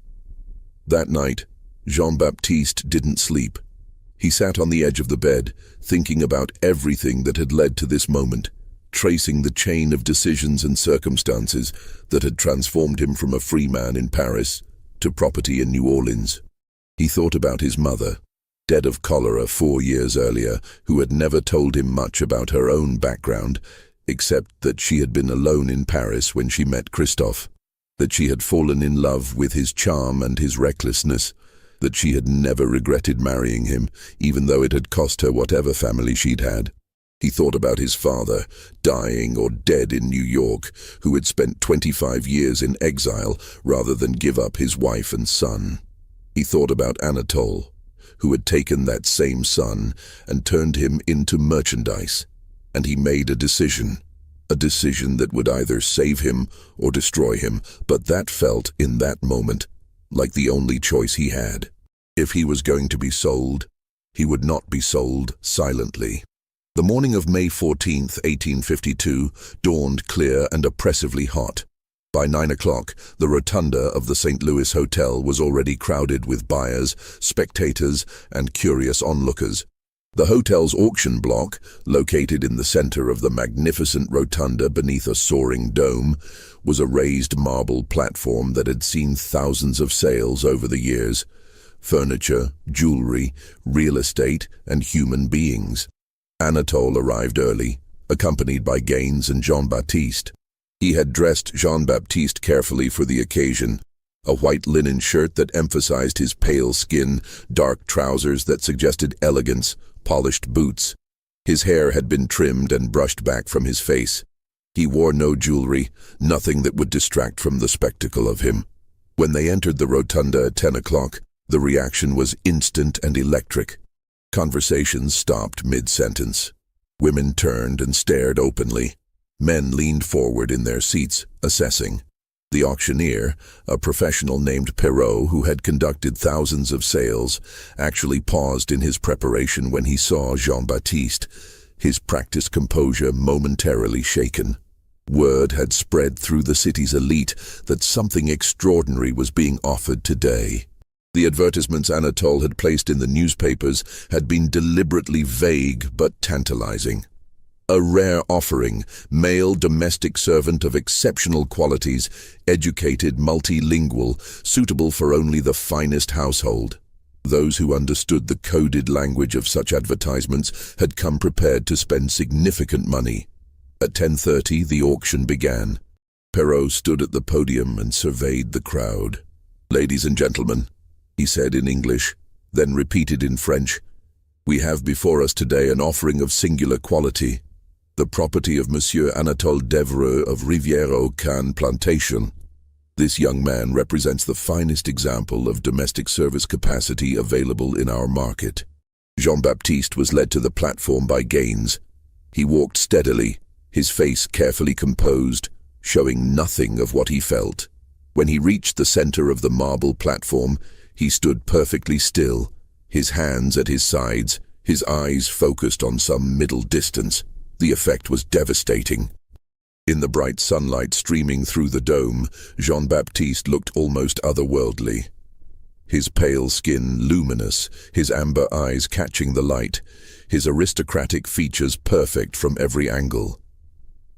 That night, Jean-Baptiste didn't sleep. He sat on the edge of the bed, thinking about everything that had led to this moment, tracing the chain of decisions and circumstances that had transformed him from a free man in Paris to property in New Orleans. He thought about his mother, dead of cholera 4 years earlier, who had never told him much about her own background, except that she had been alone in Paris when she met Christophe, that she had fallen in love with his charm and his recklessness, that she had never regretted marrying him, even though it had cost her whatever family she'd had. He thought about his father, dying or dead in New York, who had spent 25 years in exile rather than give up his wife and son. He thought about Anatole, who had taken that same son and turned him into merchandise, and he made a decision that would either save him or destroy him, but that felt, in that moment, like the only choice he had. If he was going to be sold, he would not be sold silently. The morning of May 14th, 1852, dawned clear and oppressively hot. By 9 o'clock, the rotunda of the St. Louis Hotel was already crowded with buyers, spectators, and curious onlookers. The hotel's auction block, located in the center of the magnificent rotunda beneath a soaring dome, was a raised marble platform that had seen thousands of sales over the years. Furniture, jewelry, real estate, and human beings. Anatole arrived early, accompanied by Gaines and Jean-Baptiste. He had dressed Jean-Baptiste carefully for the occasion, A white linen shirt that emphasized his pale skin, dark trousers that suggested elegance, polished boots. His hair had been trimmed and brushed back from his face. He wore no jewelry, nothing that would distract from the spectacle of him. When they entered the rotunda at 10 o'clock, the reaction was instant and electric. Conversations stopped mid-sentence. Women turned and stared openly. Men leaned forward in their seats, assessing. The auctioneer, a professional named Perrault who had conducted thousands of sales, actually paused in his preparation when he saw Jean-Baptiste, his practiced composure momentarily shaken. Word had spread through the city's elite that something extraordinary was being offered today. The advertisements Anatole had placed in the newspapers had been deliberately vague but tantalizing. A rare offering, male domestic servant of exceptional qualities, educated, multilingual, suitable for only the finest household. Those who understood the coded language of such advertisements had come prepared to spend significant money. At 10:30, the auction began. Perrault stood at the podium and surveyed the crowd. "Ladies and gentlemen," he said in English, then repeated in French, "we have before us today an offering of singular quality. The property of Monsieur Anatole Devereux of Rivière-aux-Cannes Plantation. This young man represents the finest example of domestic service capacity available in our market." Jean-Baptiste was led to the platform by Gaines. He walked steadily, his face carefully composed, showing nothing of what he felt. When he reached the center of the marble platform, he stood perfectly still, his hands at his sides, his eyes focused on some middle distance. The effect was devastating. In the bright sunlight streaming through the dome, Jean-Baptiste looked almost otherworldly. His pale skin luminous, his amber eyes catching the light, his aristocratic features perfect from every angle.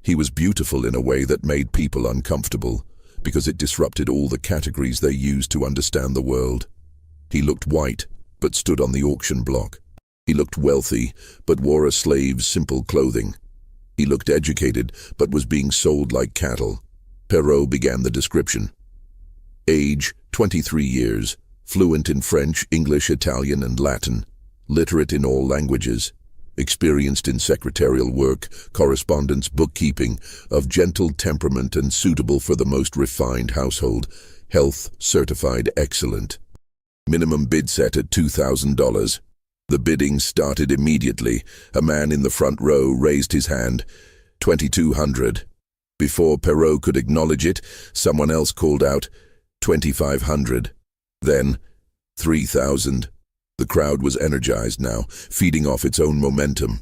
He was beautiful in a way that made people uncomfortable, because it disrupted all the categories they used to understand the world. He looked white, but stood on the auction block. He looked wealthy, but wore a slave's simple clothing. He looked educated, but was being sold like cattle. Perrault began the description. Age, 23 years, fluent in French, English, Italian, and Latin, literate in all languages, experienced in secretarial work, correspondence, bookkeeping, of gentle temperament and suitable for the most refined household, health certified excellent. Minimum bid set at $2,000. The bidding started immediately. A man in the front row raised his hand. 2,200. Before Perrault could acknowledge it, someone else called out, 2,500. Then, 3,000. The crowd was energized now, feeding off its own momentum.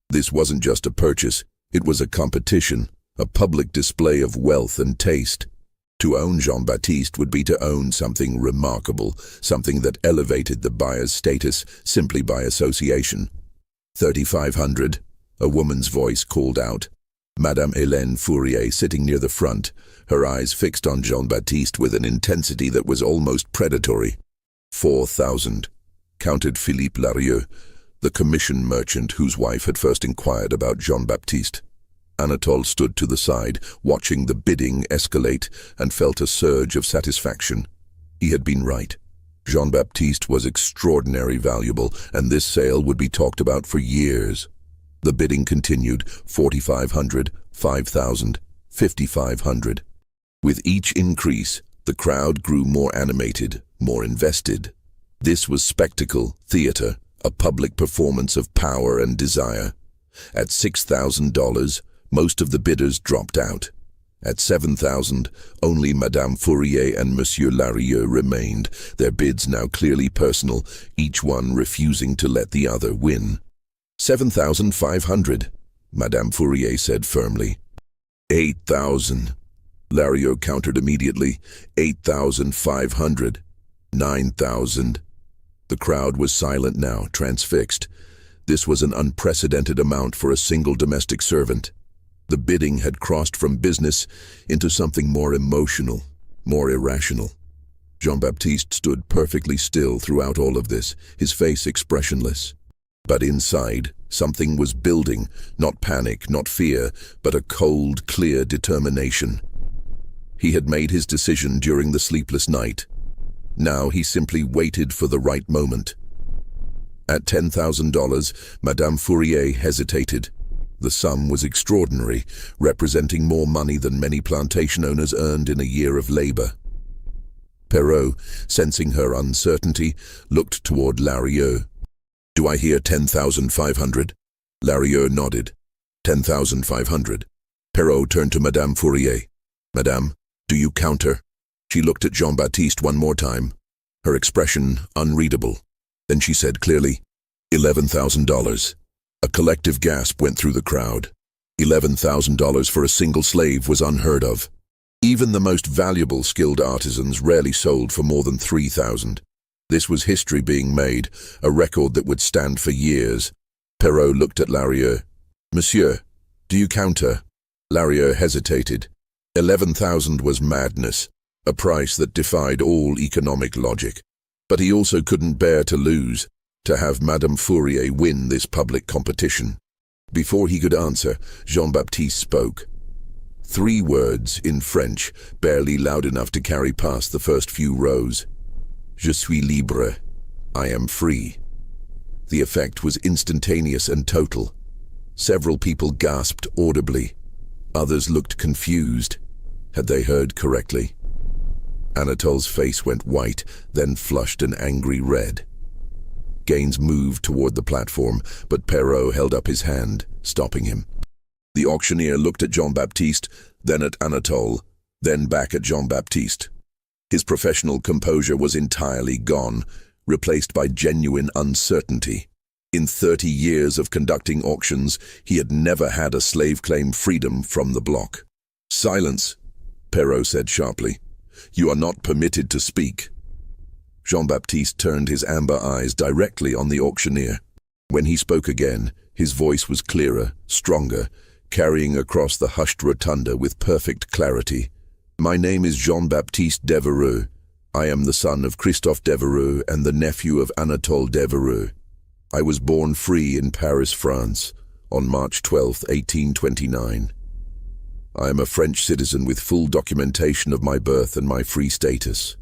This wasn't just a purchase, it was a competition, a public display of wealth and taste. To own Jean-Baptiste would be to own something remarkable, something that elevated the buyer's status simply by association. 3,500, a woman's voice called out. Madame Hélène Fourier, sitting near the front, her eyes fixed on Jean-Baptiste with an intensity that was almost predatory. 4,000, counted Philippe Larieux, the commission merchant whose wife had first inquired about Jean-Baptiste. Anatole stood to the side, watching the bidding escalate, and felt a surge of satisfaction. He had been right. Jean-Baptiste was extraordinarily valuable, and this sale would be talked about for years. The bidding continued, 4,500, 5,000, 5,500. With each increase, the crowd grew more animated, more invested. This was spectacle, theater, a public performance of power and desire. At $6,000, most of the bidders dropped out. At 7,000, only Madame Fourier and Monsieur Larieux remained, their bids now clearly personal, each one refusing to let the other win. 7,500, Madame Fourier said firmly. 8,000. Larieux countered immediately. 8,500. 9,000. The crowd was silent now, transfixed. This was an unprecedented amount for a single domestic servant. The bidding had crossed from business into something more emotional, more irrational. Jean-Baptiste stood perfectly still throughout all of this, his face expressionless. But inside, something was building, not panic, not fear, but a cold, clear determination. He had made his decision during the sleepless night. Now he simply waited for the right moment. At $10,000, Madame Fourier hesitated. The sum was extraordinary, representing more money than many plantation owners earned in a year of labor. Perrault, sensing her uncertainty, looked toward Larieux. "Do I hear 10,500? Larieux nodded. 10,500. Perrault turned to Madame Fourier. "Madame, do you counter?" She looked at Jean-Baptiste one more time, her expression unreadable. Then she said clearly, $11,000. A collective gasp went through the crowd. $11,000 for a single slave was unheard of. Even the most valuable skilled artisans rarely sold for more than 3,000. This was history being made, a record that would stand for years. Perrault looked at Larieux. "Monsieur, do you counter?" Larieux hesitated. 11,000 was madness, a price that defied all economic logic. But he also couldn't bear to lose, to have Madame Fourier win this public competition. Before he could answer, Jean-Baptiste spoke. 3 words in French, barely loud enough to carry past the first few rows. "Je suis libre." I am free. The effect was instantaneous and total. Several people gasped audibly. Others looked confused. Had they heard correctly? Anatole's face went white, then flushed an angry red. Gaines moved toward the platform, but Perrault held up his hand, stopping him. The auctioneer looked at Jean-Baptiste, then at Anatole, then back at Jean-Baptiste. His professional composure was entirely gone, replaced by genuine uncertainty. In 30 years of conducting auctions, he had never had a slave claim freedom from the block. "Silence," Perrault said sharply. "You are not permitted to speak." Jean-Baptiste turned his amber eyes directly on the auctioneer. When he spoke again, his voice was clearer, stronger, carrying across the hushed rotunda with perfect clarity. "My name is Jean-Baptiste Devereux. I am the son of Christophe Devereux and the nephew of Anatole Devereux. I was born free in Paris, France, on March 12, 1829. I am a French citizen with full documentation of my birth and my free status.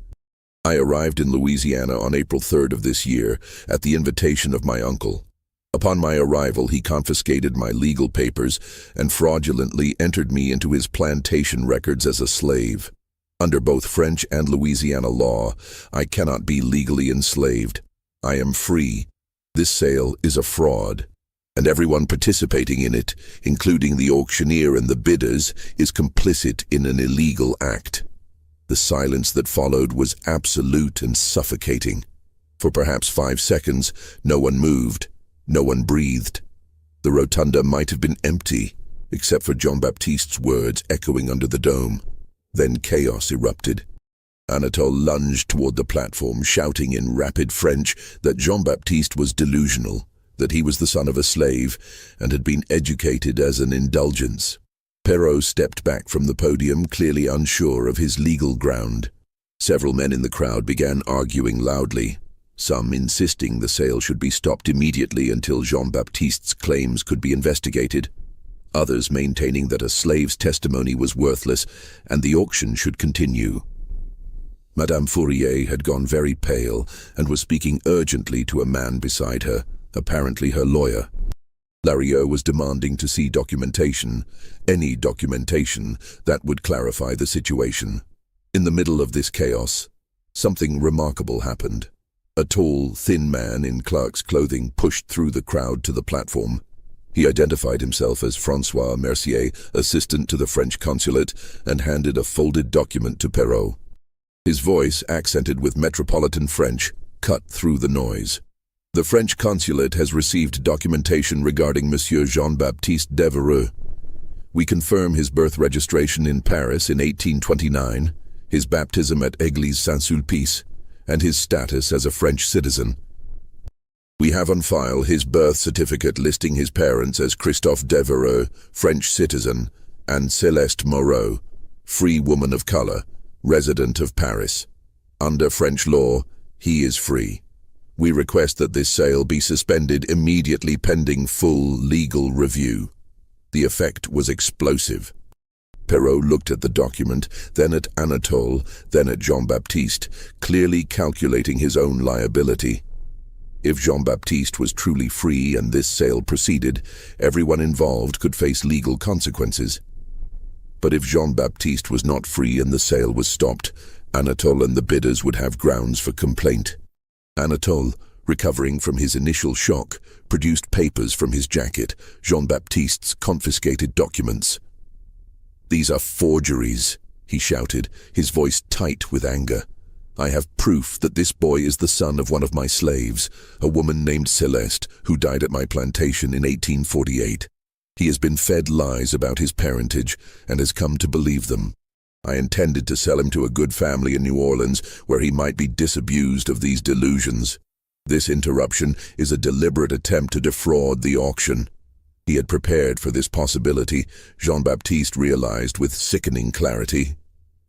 I arrived in Louisiana on April 3rd of this year at the invitation of my uncle. Upon my arrival, he confiscated my legal papers and fraudulently entered me into his plantation records as a slave. Under both French and Louisiana law, I cannot be legally enslaved. I am free. This sale is a fraud, and everyone participating in it, including the auctioneer and the bidders, is complicit in an illegal act." The silence that followed was absolute and suffocating. For perhaps 5 seconds, no one moved, no one breathed. The rotunda might have been empty, except for Jean-Baptiste's words echoing under the dome. Then chaos erupted. Anatole lunged toward the platform, shouting in rapid French that Jean-Baptiste was delusional, that he was the son of a slave and had been educated as an indulgence. Perrault stepped back from the podium, clearly unsure of his legal ground. Several men in the crowd began arguing loudly, some insisting the sale should be stopped immediately until Jean-Baptiste's claims could be investigated, others maintaining that a slave's testimony was worthless and the auction should continue. Madame Fourier had gone very pale and was speaking urgently to a man beside her, apparently her lawyer. Larieux was demanding to see documentation, any documentation that would clarify the situation. In the middle of this chaos, something remarkable happened. A tall, thin man in clerk's clothing pushed through the crowd to the platform. He identified himself as François Mercier, assistant to the French consulate, and handed a folded document to Perrault. His voice, accented with metropolitan French, cut through the noise. "The French consulate has received documentation regarding Monsieur Jean-Baptiste Devereux. We confirm his birth registration in Paris in 1829, his baptism at Église Saint-Sulpice, and his status as a French citizen. We have on file his birth certificate listing his parents as Christophe Devereux, French citizen, and Céleste Moreau, free woman of color, resident of Paris. Under French law, he is free. We request that this sale be suspended immediately pending full legal review." The effect was explosive. Perrault looked at the document, then at Anatole, then at Jean-Baptiste, clearly calculating his own liability. If Jean-Baptiste was truly free and this sale proceeded, everyone involved could face legal consequences. But if Jean-Baptiste was not free and the sale was stopped, Anatole and the bidders would have grounds for complaint. Anatole, recovering from his initial shock, produced papers from his jacket, Jean-Baptiste's confiscated documents. "These are forgeries," he shouted, his voice tight with anger. "I have proof that this boy is the son of one of my slaves, a woman named Celeste, who died at my plantation in 1848. He has been fed lies about his parentage and has come to believe them. I intended to sell him to a good family in New Orleans where he might be disabused of these delusions. This interruption is a deliberate attempt to defraud the auction." He had prepared for this possibility, Jean-Baptiste realized with sickening clarity.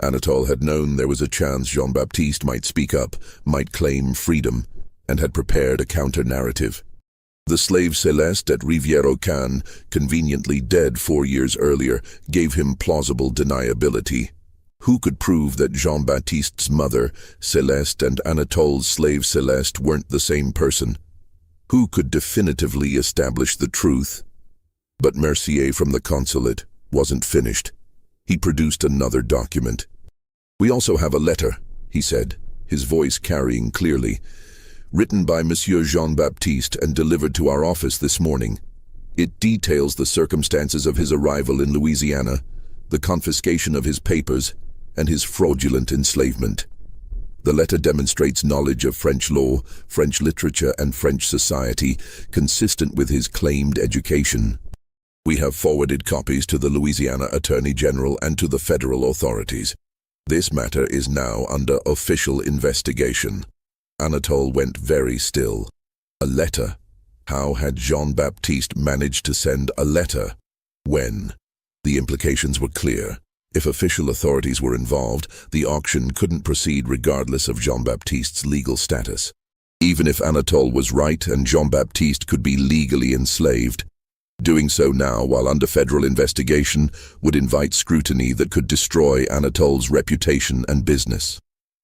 Anatole had known there was a chance Jean-Baptiste might speak up, might claim freedom, and had prepared a counter-narrative. The slave Celeste at Rivière-aux-Cannes, conveniently dead 4 years earlier, gave him plausible deniability. Who could prove that Jean-Baptiste's mother, Celeste, and Anatole's slave Celeste weren't the same person? Who could definitively establish the truth? But Mercier from the consulate wasn't finished. He produced another document. "We also have a letter," he said, his voice carrying clearly, "written by Monsieur Jean-Baptiste and delivered to our office this morning. It details the circumstances of his arrival in Louisiana, the confiscation of his papers, and his fraudulent enslavement. The letter demonstrates knowledge of French law, French literature, and French society, consistent with his claimed education. We have forwarded copies to the Louisiana Attorney General and to the federal authorities. This matter is now under official investigation." Anatole went very still. A letter? How had Jean-Baptiste managed to send a letter? When? The implications were clear. If official authorities were involved, the auction couldn't proceed regardless of Jean-Baptiste's legal status. Even if Anatole was right and Jean-Baptiste could be legally enslaved, doing so now while under federal investigation would invite scrutiny that could destroy Anatole's reputation and business.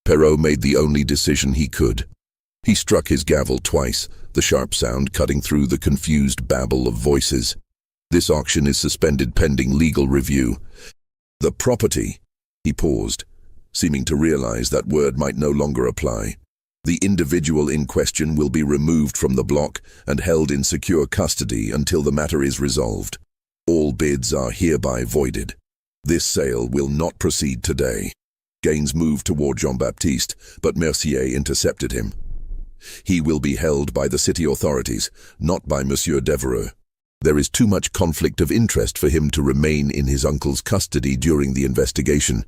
Perrault made the only decision he could. He struck his gavel twice, the sharp sound cutting through the confused babble of voices. "This auction is suspended pending legal review. The property," he paused, seeming to realize that word might no longer apply. "The individual in question will be removed from the block and held in secure custody until the matter is resolved. All bids are hereby voided. This sale will not proceed today." Gaines moved toward Jean-Baptiste, but Mercier intercepted him. "He will be held by the city authorities, not by Monsieur Devereux. There is too much conflict of interest for him to remain in his uncle's custody during the investigation."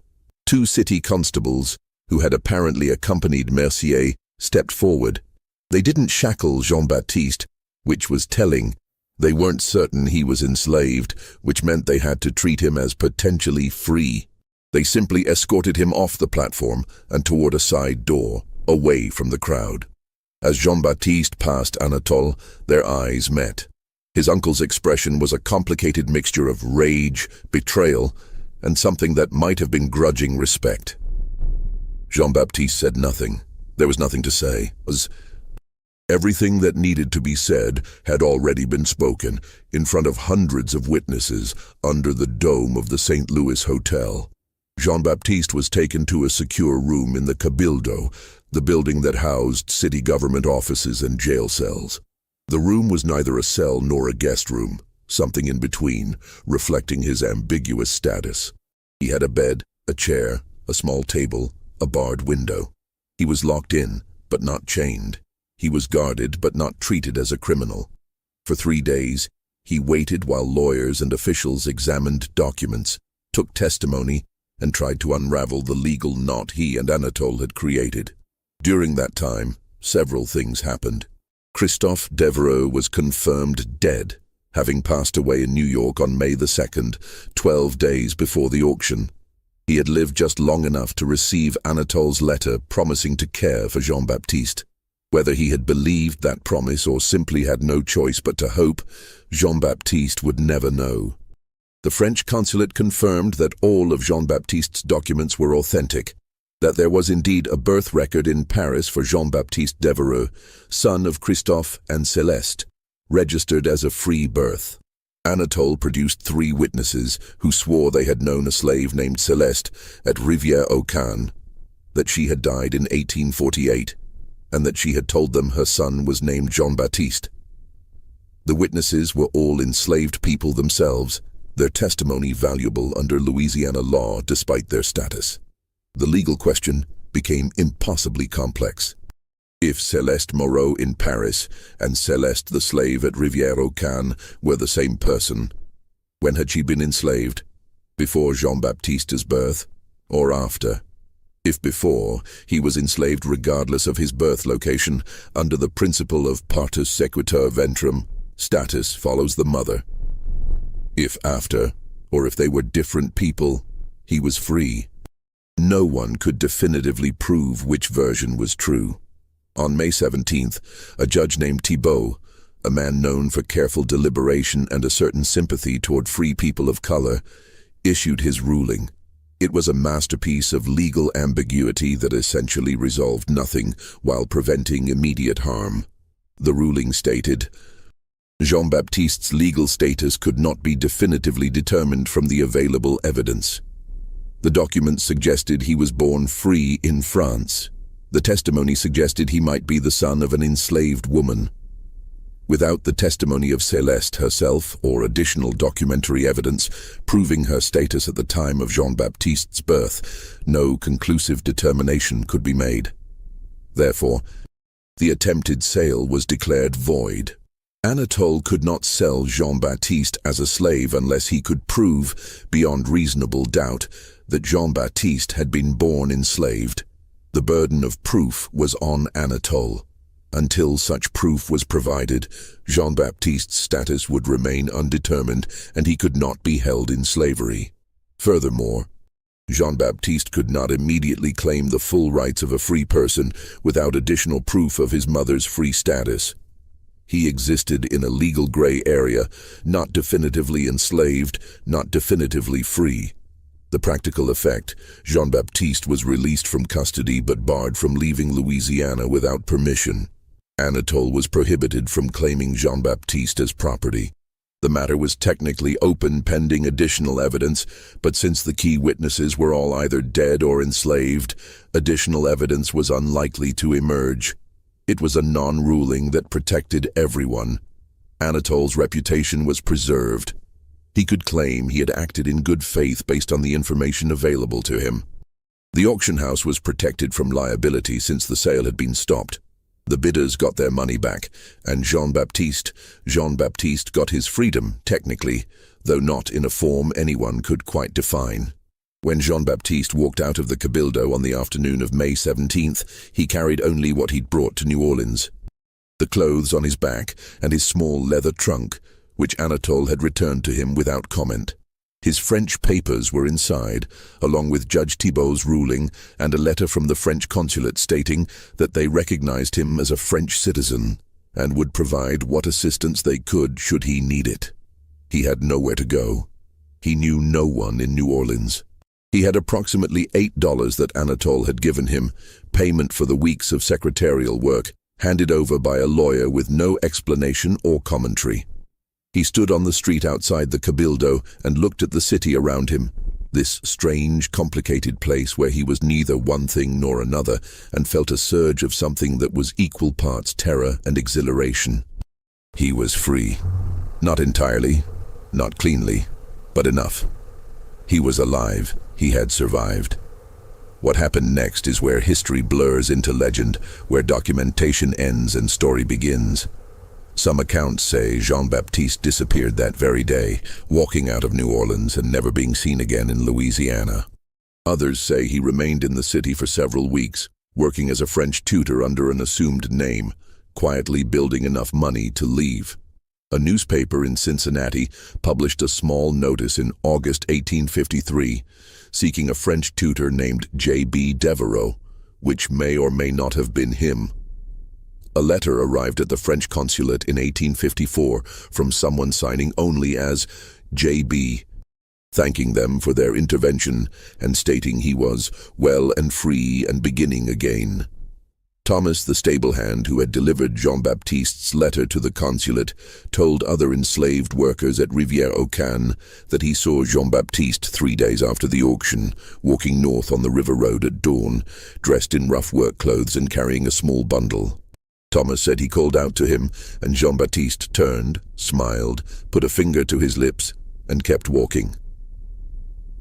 2 city constables, who had apparently accompanied Mercier, stepped forward. They didn't shackle Jean-Baptiste, which was telling. They weren't certain he was enslaved, which meant they had to treat him as potentially free. They simply escorted him off the platform and toward a side door, away from the crowd. As Jean-Baptiste passed Anatole, their eyes met. His uncle's expression was a complicated mixture of rage, betrayal, and something that might have been grudging respect. Jean-Baptiste said nothing. There was nothing to say. Everything that needed to be said had already been spoken, in front of hundreds of witnesses, under the dome of the St. Louis Hotel. Jean-Baptiste was taken to a secure room in the Cabildo, the building that housed city government offices and jail cells. The room was neither a cell nor a guest room, something in between, reflecting his ambiguous status. He had a bed, a chair, a small table, a barred window. He was locked in, but not chained. He was guarded, but not treated as a criminal. For 3 days, he waited while lawyers and officials examined documents, took testimony, and tried to unravel the legal knot he and Anatole had created. During that time, several things happened. Christophe Devereux was confirmed dead, having passed away in New York on May the 2nd, 12 days before the auction. He had lived just long enough to receive Anatole's letter promising to care for Jean-Baptiste. Whether he had believed that promise or simply had no choice but to hope, Jean-Baptiste would never know. The French consulate confirmed that all of Jean-Baptiste's documents were authentic, that there was indeed a birth record in Paris for Jean-Baptiste Devereux, son of Christophe and Céleste, registered as a free birth. Anatole produced 3 witnesses who swore they had known a slave named Céleste at Rivière-aux-Cannes, that she had died in 1848, and that she had told them her son was named Jean-Baptiste. The witnesses were all enslaved people themselves, their testimony valuable under Louisiana law despite their status. The legal question became impossibly complex. If Céleste Moreau in Paris and Céleste the slave at Rivière-aux-Cannes were the same person, when had she been enslaved? Before Jean-Baptiste's birth, or after? If before, he was enslaved regardless of his birth location, under the principle of partus sequitur ventrum, status follows the mother. If after, or if they were different people, he was free. No one could definitively prove which version was true. On May 17th, a judge named Thibault, a man known for careful deliberation and a certain sympathy toward free people of color, issued his ruling. It was a masterpiece of legal ambiguity that essentially resolved nothing while preventing immediate harm. The ruling stated, Jean-Baptiste's legal status could not be definitively determined from the available evidence. The documents suggested he was born free in France. The testimony suggested he might be the son of an enslaved woman. Without the testimony of Céleste herself or additional documentary evidence proving her status at the time of Jean-Baptiste's birth, no conclusive determination could be made. Therefore, the attempted sale was declared void. Anatole could not sell Jean-Baptiste as a slave unless he could prove, beyond reasonable doubt, that Jean-Baptiste had been born enslaved. The burden of proof was on Anatole. Until such proof was provided, Jean-Baptiste's status would remain undetermined and he could not be held in slavery. Furthermore, Jean-Baptiste could not immediately claim the full rights of a free person without additional proof of his mother's free status. He existed in a legal gray area, not definitively enslaved, not definitively free. The practical effect, Jean-Baptiste was released from custody but barred from leaving Louisiana without permission. Anatole was prohibited from claiming Jean-Baptiste as property. The matter was technically open pending additional evidence, but since the key witnesses were all either dead or enslaved, additional evidence was unlikely to emerge. It was a non-ruling that protected everyone. Anatole's reputation was preserved. He could claim he had acted in good faith based on the information available to him. The auction house was protected from liability since the sale had been stopped. The bidders got their money back, and Jean-Baptiste got his freedom, technically, though not in a form anyone could quite define. When Jean-Baptiste walked out of the Cabildo on the afternoon of May 17th, he carried only what he'd brought to New Orleans. The clothes on his back and his small leather trunk, which Anatole had returned to him without comment. His French papers were inside, along with Judge Thibault's ruling and a letter from the French consulate stating that they recognized him as a French citizen and would provide what assistance they could should he need it. He had nowhere to go. He knew no one in New Orleans. He had approximately $8 that Anatole had given him, payment for the weeks of secretarial work, handed over by a lawyer with no explanation or commentary. He stood on the street outside the Cabildo and looked at the city around him, this strange, complicated place where he was neither one thing nor another, and felt a surge of something that was equal parts terror and exhilaration. He was free. Not entirely, not cleanly, but enough. He was alive. He had survived. What happened next is where history blurs into legend, where documentation ends and story begins. Some accounts say Jean-Baptiste disappeared that very day, walking out of New Orleans and never being seen again in Louisiana. Others say he remained in the city for several weeks, working as a French tutor under an assumed name, quietly building enough money to leave. A newspaper in Cincinnati published a small notice in August 1853, seeking a French tutor named J.B. Devereux, which may or may not have been him. A letter arrived at the French consulate in 1854 from someone signing only as J.B. thanking them for their intervention and stating he was well and free and beginning again. Thomas, the stable hand who had delivered Jean-Baptiste's letter to the consulate, told other enslaved workers at Rivière-aux-Cannes that he saw Jean-Baptiste 3 days after the auction, walking north on the river road at dawn, dressed in rough work clothes and carrying a small bundle. Thomas said he called out to him, and Jean-Baptiste turned, smiled, put a finger to his lips, and kept walking.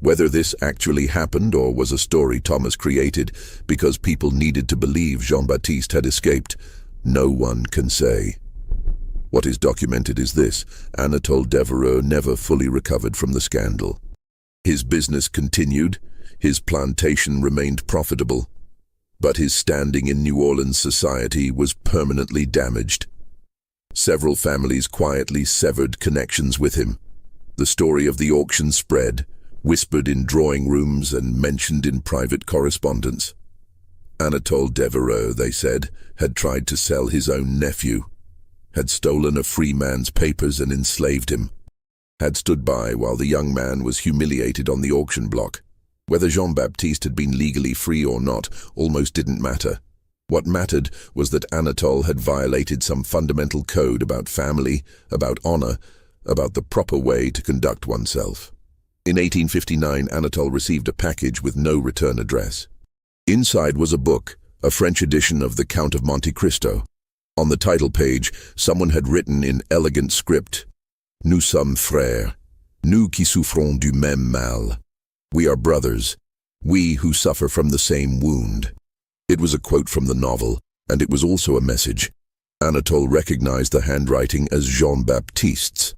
Whether this actually happened or was a story Thomas created because people needed to believe Jean-Baptiste had escaped, no one can say. What is documented is this: Anatole Devereux never fully recovered from the scandal. His business continued, his plantation remained profitable, but his standing in New Orleans society was permanently damaged. Several families quietly severed connections with him. The story of the auction spread, whispered in drawing rooms and mentioned in private correspondence. Anatole Devereux, they said, had tried to sell his own nephew, had stolen a free man's papers and enslaved him, had stood by while the young man was humiliated on the auction block. Whether Jean-Baptiste had been legally free or not almost didn't matter. What mattered was that Anatole had violated some fundamental code about family, about honor, about the proper way to conduct oneself. In 1859, Anatole received a package with no return address. Inside was a book, a French edition of The Count of Monte Cristo. On the title page, someone had written in elegant script, "Nous sommes frères, nous qui souffrons du même mal." We are brothers, we who suffer from the same wound. It was a quote from the novel, and it was also a message. Anatole recognized the handwriting as Jean-Baptiste's.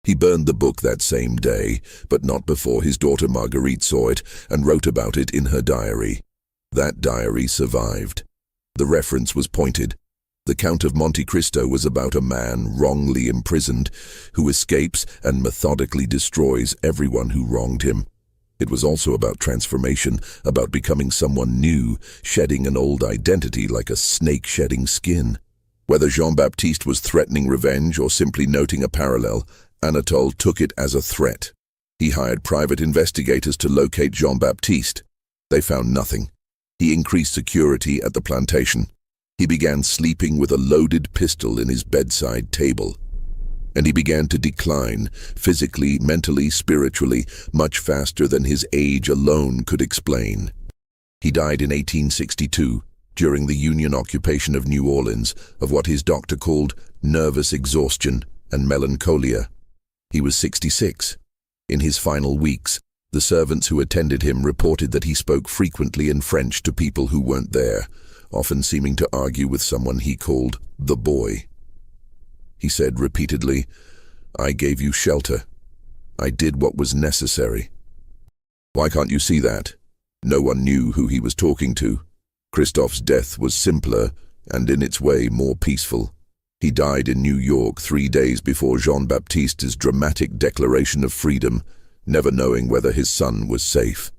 He burned the book that same day, but not before his daughter Marguerite saw it and wrote about it in her diary. That diary survived. The reference was pointed. The Count of Monte Cristo was about a man wrongly imprisoned who escapes and methodically destroys everyone who wronged him. It was also about transformation, about becoming someone new, shedding an old identity like a snake shedding skin. Whether Jean-Baptiste was threatening revenge or simply noting a parallel, Anatole took it as a threat. He hired private investigators to locate Jean-Baptiste. They found nothing. He increased security at the plantation. He began sleeping with a loaded pistol in his bedside table. And he began to decline, physically, mentally, spiritually, much faster than his age alone could explain. He died in 1862, during the Union occupation of New Orleans, of what his doctor called nervous exhaustion and melancholia. He was 66. In his final weeks, the servants who attended him reported that he spoke frequently in French to people who weren't there, often seeming to argue with someone he called the boy. He said repeatedly, "I gave you shelter. I did what was necessary." Why can't you see that? No one knew who he was talking to. Christophe's death was simpler and in its way more peaceful. He died in New York 3 days before Jean-Baptiste's dramatic declaration of freedom, never knowing whether his son was safe.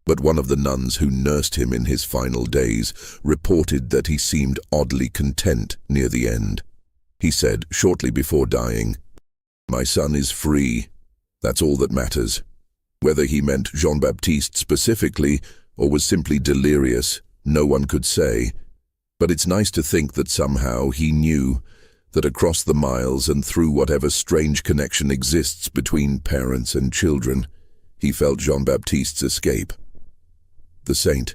But one of the nuns who nursed him in his final days reported that he seemed oddly content near the end. He said, shortly before dying, "My son is free. That's all that matters." Whether he meant Jean-Baptiste specifically or was simply delirious, no one could say. But it's nice to think that somehow he knew that across the miles and through whatever strange connection exists between parents and children, he felt Jean-Baptiste's escape. The Saint.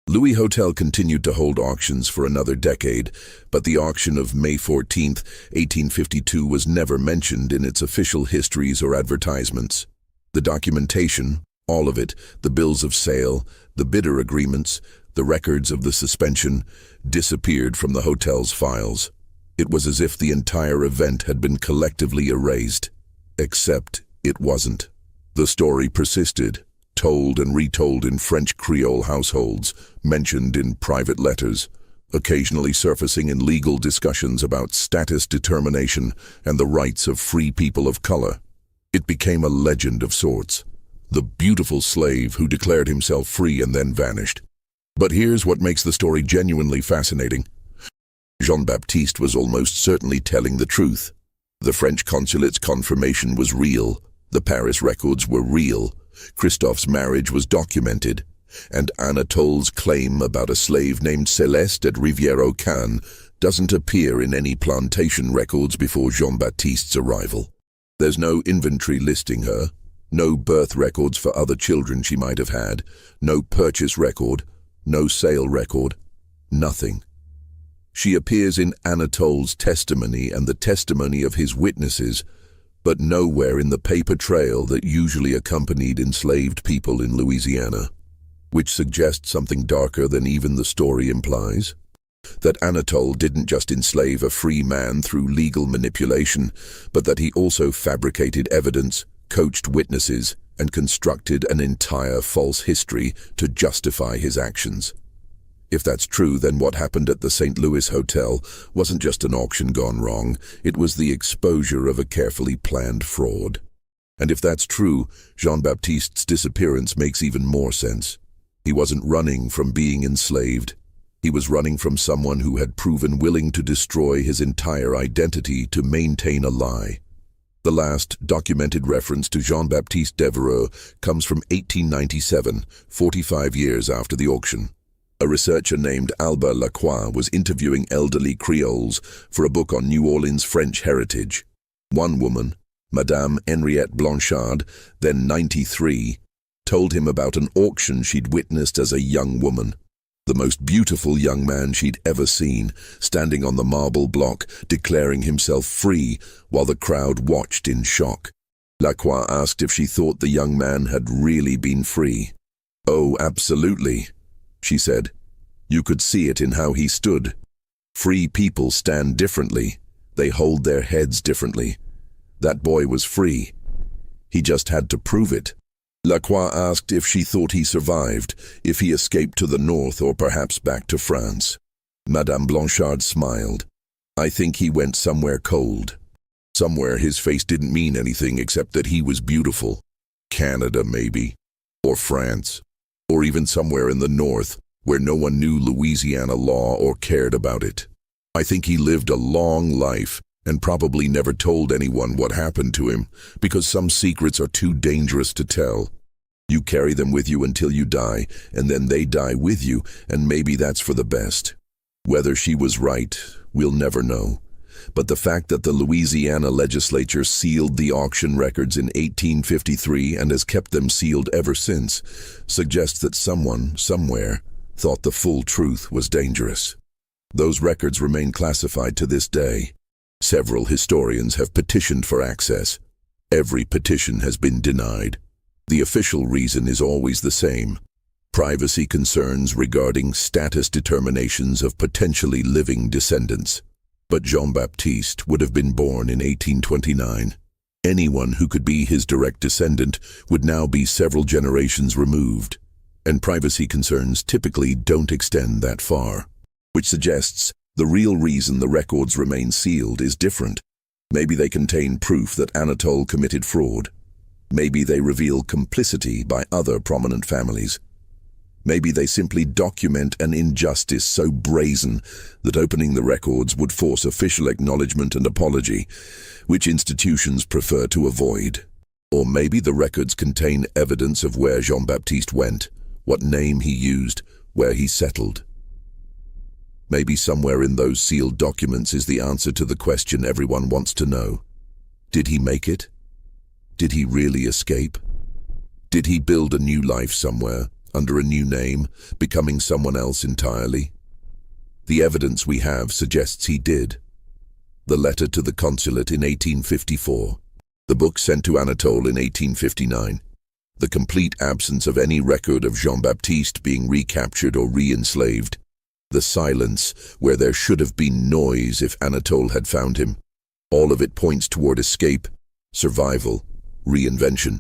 Louis Hotel continued to hold auctions for another decade, but the auction of May 14, 1852 was never mentioned in its official histories or advertisements. The documentation, all of it, the bills of sale, the bidder agreements, the records of the suspension, disappeared from the hotel's files. It was as if the entire event had been collectively erased. Except it wasn't. The story persisted, told and retold in French Creole households, mentioned in private letters, occasionally surfacing in legal discussions about status determination and the rights of free people of color. It became a legend of sorts, the beautiful slave who declared himself free and then vanished. But here's what makes the story genuinely fascinating. Jean-Baptiste was almost certainly telling the truth. The French consulate's confirmation was real. The Paris records were real. Christophe's marriage was documented, and Anatole's claim about a slave named Celeste at Rivière-aux-Cannes doesn't appear in any plantation records before Jean-Baptiste's arrival. There's no inventory listing her, no birth records for other children she might have had, no purchase record, no sale record, nothing. She appears in Anatole's testimony and the testimony of his witnesses, but nowhere in the paper trail that usually accompanied enslaved people in Louisiana, which suggests something darker than even the story implies. That Anatole didn't just enslave a free man through legal manipulation, but that he also fabricated evidence, coached witnesses, and constructed an entire false history to justify his actions. If that's true, then what happened at the St. Louis Hotel wasn't just an auction gone wrong, it was the exposure of a carefully planned fraud. And if that's true, Jean-Baptiste's disappearance makes even more sense. He wasn't running from being enslaved. He was running from someone who had proven willing to destroy his entire identity to maintain a lie. The last documented reference to Jean-Baptiste Devereux comes from 1897, 45 years after the auction. A researcher named Albert Lacroix was interviewing elderly Creoles for a book on New Orleans French heritage. One woman, Madame Henriette Blanchard, then 93, told him about an auction she'd witnessed as a young woman. The most beautiful young man she'd ever seen, standing on the marble block, declaring himself free, while the crowd watched in shock. Lacroix asked if she thought the young man had really been free. "Oh, absolutely," she said. "You could see it in how he stood. Free people stand differently. They hold their heads differently. That boy was free. He just had to prove it." Lacroix asked if she thought he survived, if he escaped to the north or perhaps back to France. Madame Blanchard smiled. "I think he went somewhere cold. Somewhere his face didn't mean anything except that he was beautiful. Canada, maybe. Or France. Or even somewhere in the north, where no one knew Louisiana law or cared about it. I think he lived a long life and probably never told anyone what happened to him, because some secrets are too dangerous to tell. You carry them with you until you die, and then they die with you, and maybe that's for the best. Whether she was right, we'll never know. But the fact that the Louisiana legislature sealed the auction records in 1853 and has kept them sealed ever since suggests that someone, somewhere, thought the full truth was dangerous. Those records remain classified to this day. Several historians have petitioned for access. Every petition has been denied. The official reason is always the same: privacy concerns regarding status determinations of potentially living descendants. But Jean-Baptiste would have been born in 1829. Anyone who could be his direct descendant would now be several generations removed, and privacy concerns typically don't extend that far, which suggests the real reason the records remain sealed is different. Maybe they contain proof that Anatole committed fraud. Maybe they reveal complicity by other prominent families. Maybe they simply document an injustice so brazen that opening the records would force official acknowledgement and apology, which institutions prefer to avoid. Or maybe the records contain evidence of where Jean-Baptiste went, what name he used, where he settled. Maybe somewhere in those sealed documents is the answer to the question everyone wants to know. Did he make it? Did he really escape? Did he build a new life somewhere, under a new name, becoming someone else entirely? The evidence we have suggests he did. The letter to the consulate in 1854, the book sent to Anatole in 1859, the complete absence of any record of Jean-Baptiste being recaptured or re-enslaved, the silence where there should have been noise if Anatole had found him. All of it points toward escape, survival, reinvention.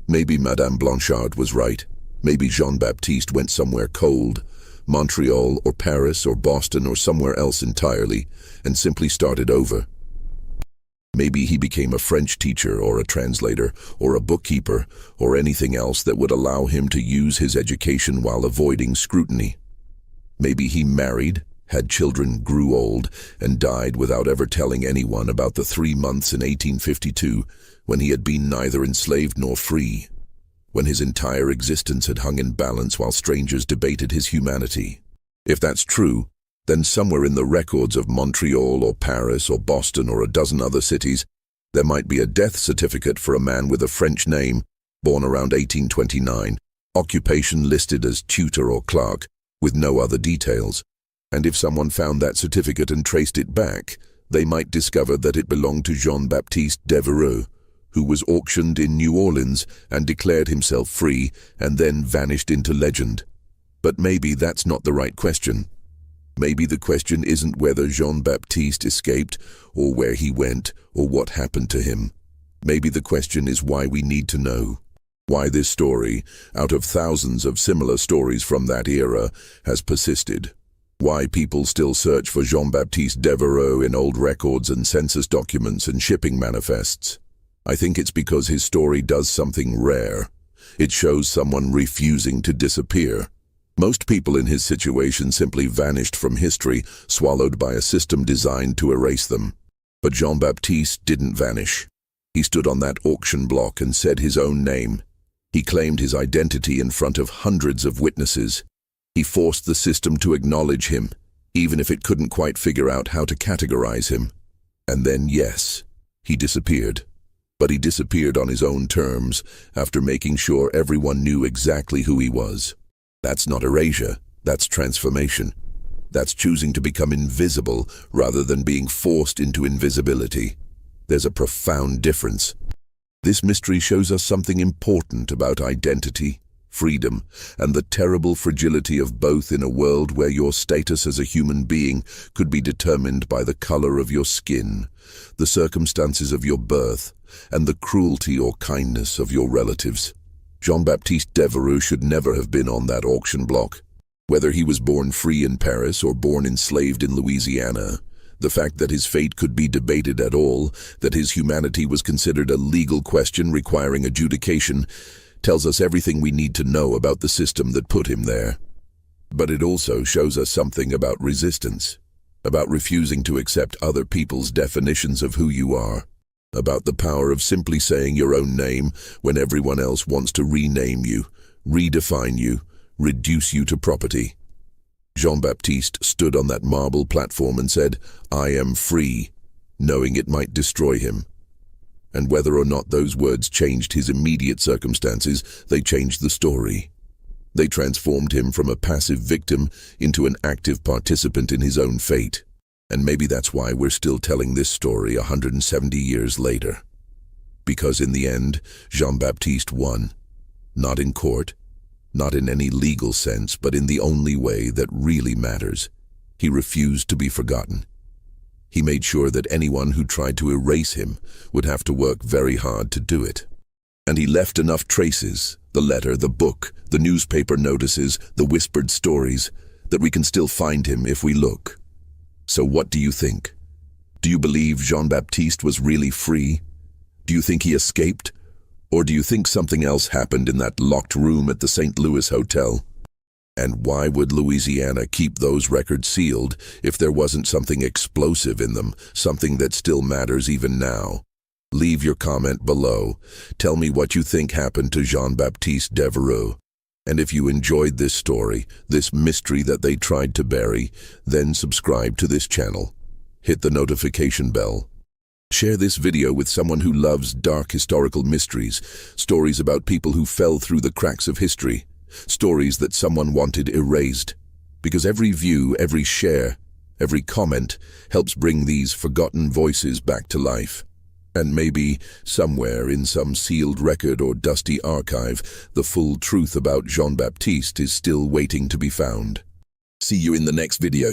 Maybe Madame Blanchard was right. Maybe Jean-Baptiste went somewhere cold, Montreal or Paris or Boston or somewhere else entirely, and simply started over. Maybe he became a French teacher or a translator or a bookkeeper or anything else that would allow him to use his education while avoiding scrutiny. Maybe he married, had children, grew old, and died without ever telling anyone about the 3 months in 1852 when he had been neither enslaved nor free. when his entire existence had hung in balance while strangers debated his humanity. If that's true, then somewhere in the records of Montreal or Paris or Boston or a dozen other cities, there might be a death certificate for a man with a French name, born around 1829, occupation listed as tutor or clerk, with no other details. And if someone found that certificate and traced it back, they might discover that it belonged to Jean-Baptiste Devereux, who was auctioned in New Orleans and declared himself free and then vanished into legend. But maybe that's not the right question. Maybe the question isn't whether Jean-Baptiste escaped, or where he went, or what happened to him. Maybe the question is why we need to know. Why this story, out of thousands of similar stories from that era, has persisted. Why people still search for Jean-Baptiste Devereux in old records and census documents and shipping manifests. I think it's because his story does something rare. It shows someone refusing to disappear. Most people in his situation simply vanished from history, swallowed by a system designed to erase them. But Jean-Baptiste didn't vanish. He stood on that auction block and said his own name. He claimed his identity in front of hundreds of witnesses. He forced the system to acknowledge him, even if it couldn't quite figure out how to categorize him. And then, yes, he disappeared. But he disappeared on his own terms, after making sure everyone knew exactly who he was. That's not erasure, that's transformation. That's choosing to become invisible rather than being forced into invisibility. There's a profound difference. This mystery shows us something important about identity, freedom, and the terrible fragility of both in a world where your status as a human being could be determined by the color of your skin, the circumstances of your birth, and the cruelty or kindness of your relatives. Jean-Baptiste Devereux should never have been on that auction block. Whether he was born free in Paris or born enslaved in Louisiana, the fact that his fate could be debated at all, that his humanity was considered a legal question requiring adjudication, tells us everything we need to know about the system that put him there. But it also shows us something about resistance, about refusing to accept other people's definitions of who you are, about the power of simply saying your own name when everyone else wants to rename you, redefine you, reduce you to property. Jean-Baptiste stood on that marble platform and said, "I am free," knowing it might destroy him. And whether or not those words changed his immediate circumstances, they changed the story. They transformed him from a passive victim into an active participant in his own fate. And maybe that's why we're still telling this story 170 years later. Because in the end, Jean-Baptiste won. Not in court, not in any legal sense, but in the only way that really matters. He refused to be forgotten. He made sure that anyone who tried to erase him would have to work very hard to do it. And he left enough traces, the letter, the book, the newspaper notices, the whispered stories, that we can still find him if we look. So what do you think? Do you believe Jean-Baptiste was really free? Do you think he escaped? Or do you think something else happened in that locked room at the St. Louis Hotel? And why would Louisiana keep those records sealed if there wasn't something explosive in them, something that still matters even now? Leave your comment below. Tell me what you think happened to Jean-Baptiste Devereux. And if you enjoyed this story, this mystery that they tried to bury, then subscribe to this channel. Hit the notification bell. Share this video with someone who loves dark historical mysteries, stories about people who fell through the cracks of history, stories that someone wanted erased. Because every view, every share, every comment helps bring these forgotten voices back to life. And maybe, somewhere in some sealed record or dusty archive, the full truth about Jean-Baptiste is still waiting to be found. See you in the next video.